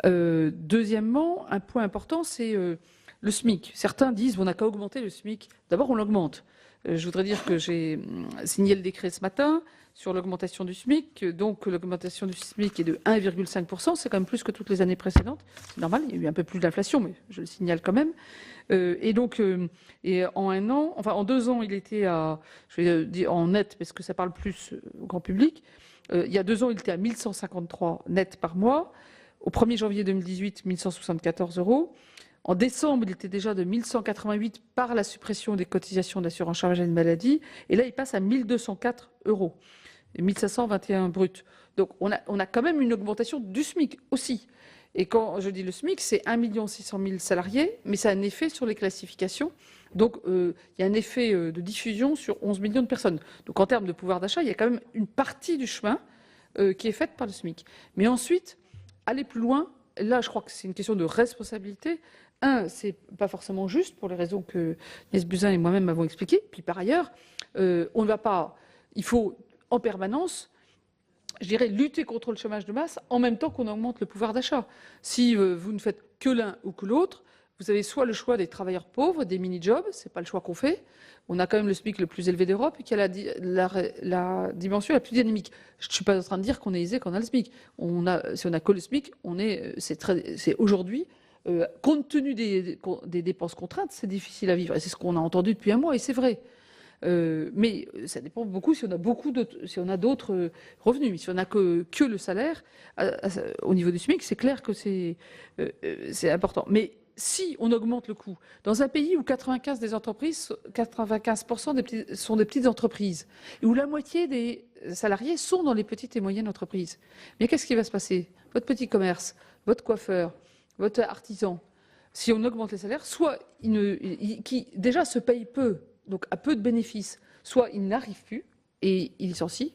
Deuxièmement, un point important, c'est le SMIC. Certains disent on n'a qu'à augmenter le SMIC. D'abord, on l'augmente. Je voudrais dire que j'ai signé le décret ce matin sur l'augmentation du SMIC. Donc l'augmentation du SMIC est de 1,5%. C'est quand même plus que toutes les années précédentes. C'est normal, il y a eu un peu plus d'inflation, mais je le signale quand même. Et donc, en un an, enfin en 2 ans, il était à, je vais dire en net, parce que ça parle plus au grand public. Il y a 2 ans, il était à 1153 net par mois. Au 1er janvier 2018, 1174 €. En décembre, il était déjà de 1188 par la suppression des cotisations d'assurance chômage et de maladie. Et là, il passe à 1204 €. Et 1521 brut. Donc, on a quand même une augmentation du SMIC aussi. Et quand je dis le SMIC, c'est 1 600 000 salariés, mais ça a un effet sur les classifications. Donc, il y a un effet de diffusion sur 11 millions de personnes. Donc, en termes de pouvoir d'achat, il y a quand même une partie du chemin qui est faite par le SMIC. Mais ensuite, aller plus loin, là, je crois que c'est une question de responsabilité. C'est pas forcément juste pour les raisons que Agnès Buzyn et moi-même avons expliquées. Puis par ailleurs, on ne va pas. Il faut en permanence, je dirais, lutter contre le chômage de masse en même temps qu'on augmente le pouvoir d'achat. Si vous ne faites que l'un ou que l'autre, vous avez soit le choix des travailleurs pauvres, des mini-jobs, c'est pas le choix qu'on fait. On a quand même le SMIC le plus élevé d'Europe et qui a la dimension la plus dynamique. Je ne suis pas en train de dire qu'on est aisé, qu'on a le SMIC. Si on a que le SMIC, c'est aujourd'hui. Compte tenu des dépenses contraintes, c'est difficile à vivre. Et c'est ce qu'on a entendu depuis un mois, et c'est vrai. Mais ça dépend beaucoup si on a d'autres revenus. Si on n'a que le salaire, au niveau du SMIC, c'est clair que c'est important. Mais si on augmente le coût, dans un pays où 95% sont des petites entreprises, et où la moitié des salariés sont dans les petites et moyennes entreprises, mais qu'est-ce qui va se passer? Votre petit commerce, votre coiffeur, votre artisan, si on augmente les salaires, soit qui déjà se paye peu, donc à peu de bénéfices, soit il n'arrive plus et il licencie,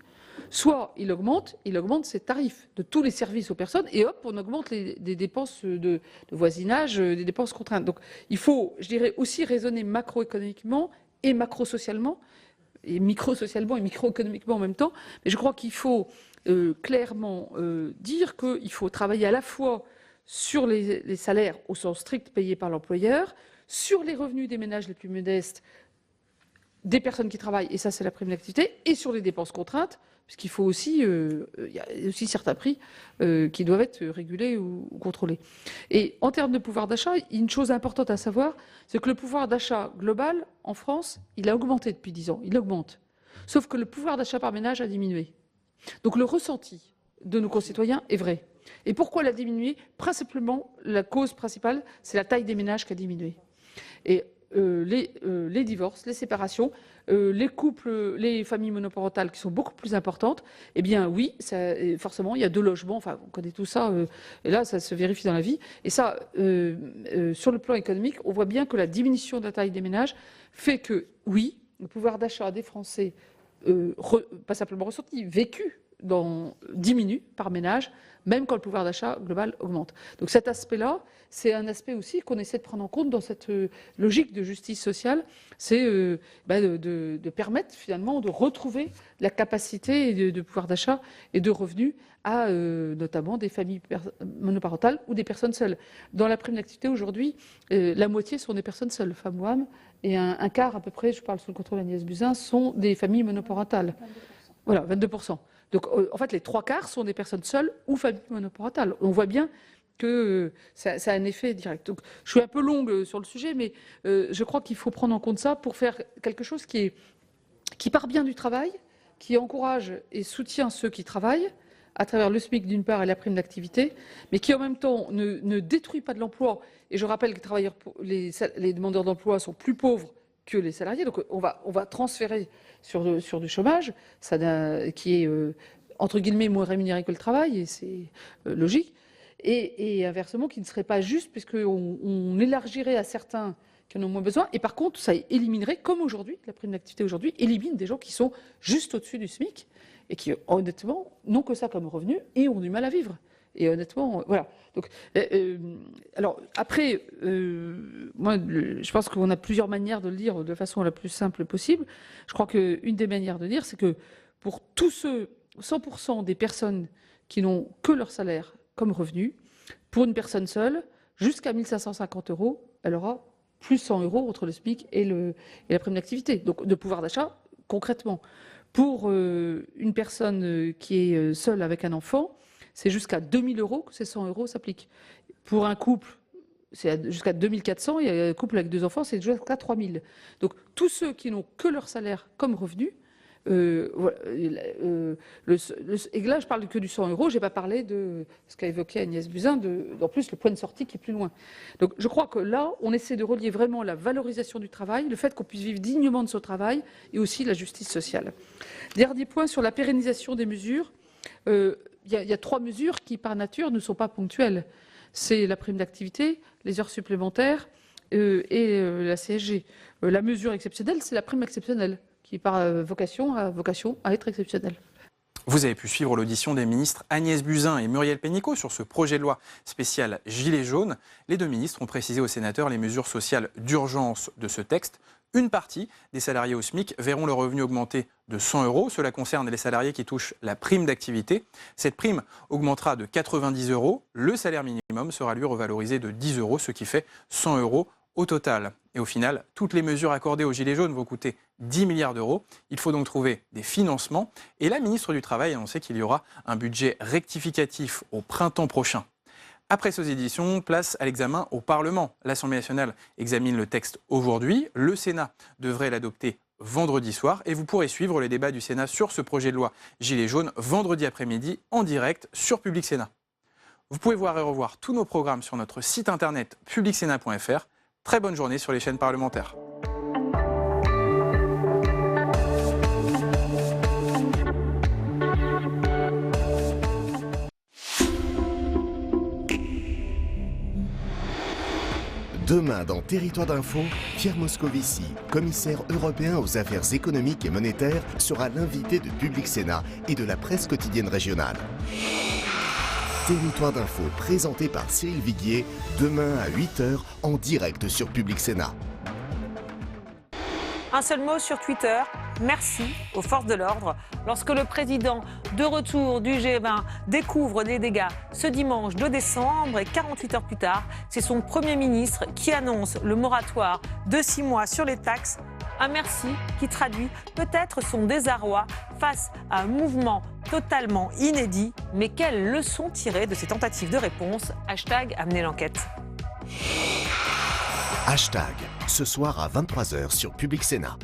soit il augmente ses tarifs de tous les services aux personnes et hop, on augmente des dépenses de voisinage, des dépenses contraintes. Donc il faut, je dirais, aussi raisonner macroéconomiquement et macrosocialement, et microsocialement et microéconomiquement en même temps. Mais je crois qu'il faut clairement dire qu'il faut travailler à la fois sur les salaires au sens strict payés par l'employeur, sur les revenus des ménages les plus modestes, des personnes qui travaillent, et ça c'est la prime d'activité, et sur les dépenses contraintes, puisqu'il faut aussi, il y a aussi certains prix qui doivent être régulés ou contrôlés. Et en termes de pouvoir d'achat, une chose importante à savoir, c'est que le pouvoir d'achat global en France, il a augmenté depuis 10 ans, il augmente. Sauf que le pouvoir d'achat par ménage a diminué. Donc le ressenti de nos concitoyens est vrai. Et pourquoi elle a diminué? Principalement, la cause principale, c'est la taille des ménages qui a diminué. Et les divorces, les séparations, les couples, les familles monoparentales qui sont beaucoup plus importantes, eh bien oui, forcément, il y a 2 logements, enfin, on connaît tout ça, et là, ça se vérifie dans la vie. Et ça, sur le plan économique, on voit bien que la diminution de la taille des ménages fait que, oui, le pouvoir d'achat des Français, pas simplement ressenti, vécu, diminue par ménage, même quand le pouvoir d'achat global augmente. Donc cet aspect-là, c'est un aspect aussi qu'on essaie de prendre en compte dans cette logique de justice sociale, c'est de permettre finalement de retrouver la capacité de pouvoir d'achat et de revenus à notamment des familles monoparentales ou des personnes seules. Dans la prime d'activité aujourd'hui, la moitié sont des personnes seules, femmes ou hommes, et un quart à peu près, je parle sous le contrôle d'Agnès Buzyn, sont des familles monoparentales. 22%. Voilà, 22%. Donc, en fait, les 3/4 sont des personnes seules ou familles monoparentales. On voit bien que ça a un effet direct. Donc, je suis un peu longue sur le sujet, mais je crois qu'il faut prendre en compte ça pour faire quelque chose qui part bien du travail, qui encourage et soutient ceux qui travaillent, à travers le SMIC d'une part et la prime d'activité, mais qui en même temps ne détruit pas de l'emploi. Et je rappelle que les demandeurs d'emploi sont plus pauvres que les salariés. Donc on va transférer sur du chômage, qui est entre guillemets moins rémunéré que le travail, et c'est logique. Et inversement, qui ne serait pas juste, puisqu'on élargirait à certains qui en ont moins besoin. Et par contre, ça éliminerait, comme aujourd'hui, la prime d'activité aujourd'hui élimine des gens qui sont juste au-dessus du SMIC et qui, honnêtement, n'ont que ça comme revenu et ont du mal à vivre. Et honnêtement, voilà. Donc, alors, après, moi, je pense qu'on a plusieurs manières de le dire de façon la plus simple possible. Je crois qu'une des manières de dire, c'est que pour tous ceux, 100% des personnes qui n'ont que leur salaire comme revenu, pour une personne seule, jusqu'à 1 550 €, elle aura plus 100 € entre le SMIC et la prime d'activité. Donc, de pouvoir d'achat, concrètement. Pour une personne qui est seule avec un enfant, c'est jusqu'à 2 000 € que ces 100 € s'appliquent. Pour un couple, c'est jusqu'à 2 400 €, et un couple avec 2 enfants, c'est jusqu'à 3 000 €. Donc, tous ceux qui n'ont que leur salaire comme revenu, et là, je parle que du 100 €, je n'ai pas parlé de ce qu'a évoqué Agnès Buzyn, en plus le point de sortie qui est plus loin. Donc je crois que là, on essaie de relier vraiment la valorisation du travail, le fait qu'on puisse vivre dignement de son travail, et aussi la justice sociale. Dernier point sur la pérennisation des mesures. Il y a 3 mesures qui, par nature, ne sont pas ponctuelles. C'est la prime d'activité, les heures supplémentaires et la CSG. La mesure exceptionnelle, c'est la prime exceptionnelle, qui par vocation à être exceptionnelle.
Vous avez pu suivre l'audition des ministres Agnès Buzyn et Muriel Pénicaud sur ce projet de loi spécial Gilets jaunes. Les 2 ministres ont précisé aux sénateurs les mesures sociales d'urgence de ce texte. Une partie des salariés au SMIC verront le revenu augmenter de 100 €. Cela concerne les salariés qui touchent la prime d'activité. Cette prime augmentera de 90 €. Le salaire minimum sera lui revalorisé de 10 €, ce qui fait 100 € au total. Et au final, toutes les mesures accordées aux Gilets jaunes vont coûter 10 milliards d'euros. Il faut donc trouver des financements. Et la ministre du Travail a annoncé qu'il y aura un budget rectificatif au printemps prochain. Après ces éditions, place à l'examen au Parlement. L'Assemblée nationale examine le texte aujourd'hui. Le Sénat devrait l'adopter vendredi soir. Et vous pourrez suivre les débats du Sénat sur ce projet de loi Gilets jaunes vendredi après-midi en direct sur Public Sénat. Vous pouvez voir et revoir tous nos programmes sur notre site internet publicsénat.fr. Très bonne journée sur les chaînes parlementaires.
Demain, dans Territoire d'Info, Pierre Moscovici, commissaire européen aux affaires économiques et monétaires, sera l'invité de Public Sénat et de la presse quotidienne régionale. Territoire d'Info, présenté par Cyril Viguier, demain à 8 h en direct sur Public Sénat.
Un seul mot sur Twitter, merci aux forces de l'ordre. Lorsque le président de retour du G20 découvre des dégâts ce dimanche 2 décembre et 48 heures plus tard, c'est son Premier ministre qui annonce le moratoire de 6 mois sur les taxes. Un merci qui traduit peut-être son désarroi face à un mouvement totalement inédit. Mais quelles leçons tirer de ces tentatives de réponse ? #amener l'enquête.
#, ce soir à 23 h sur Public Sénat.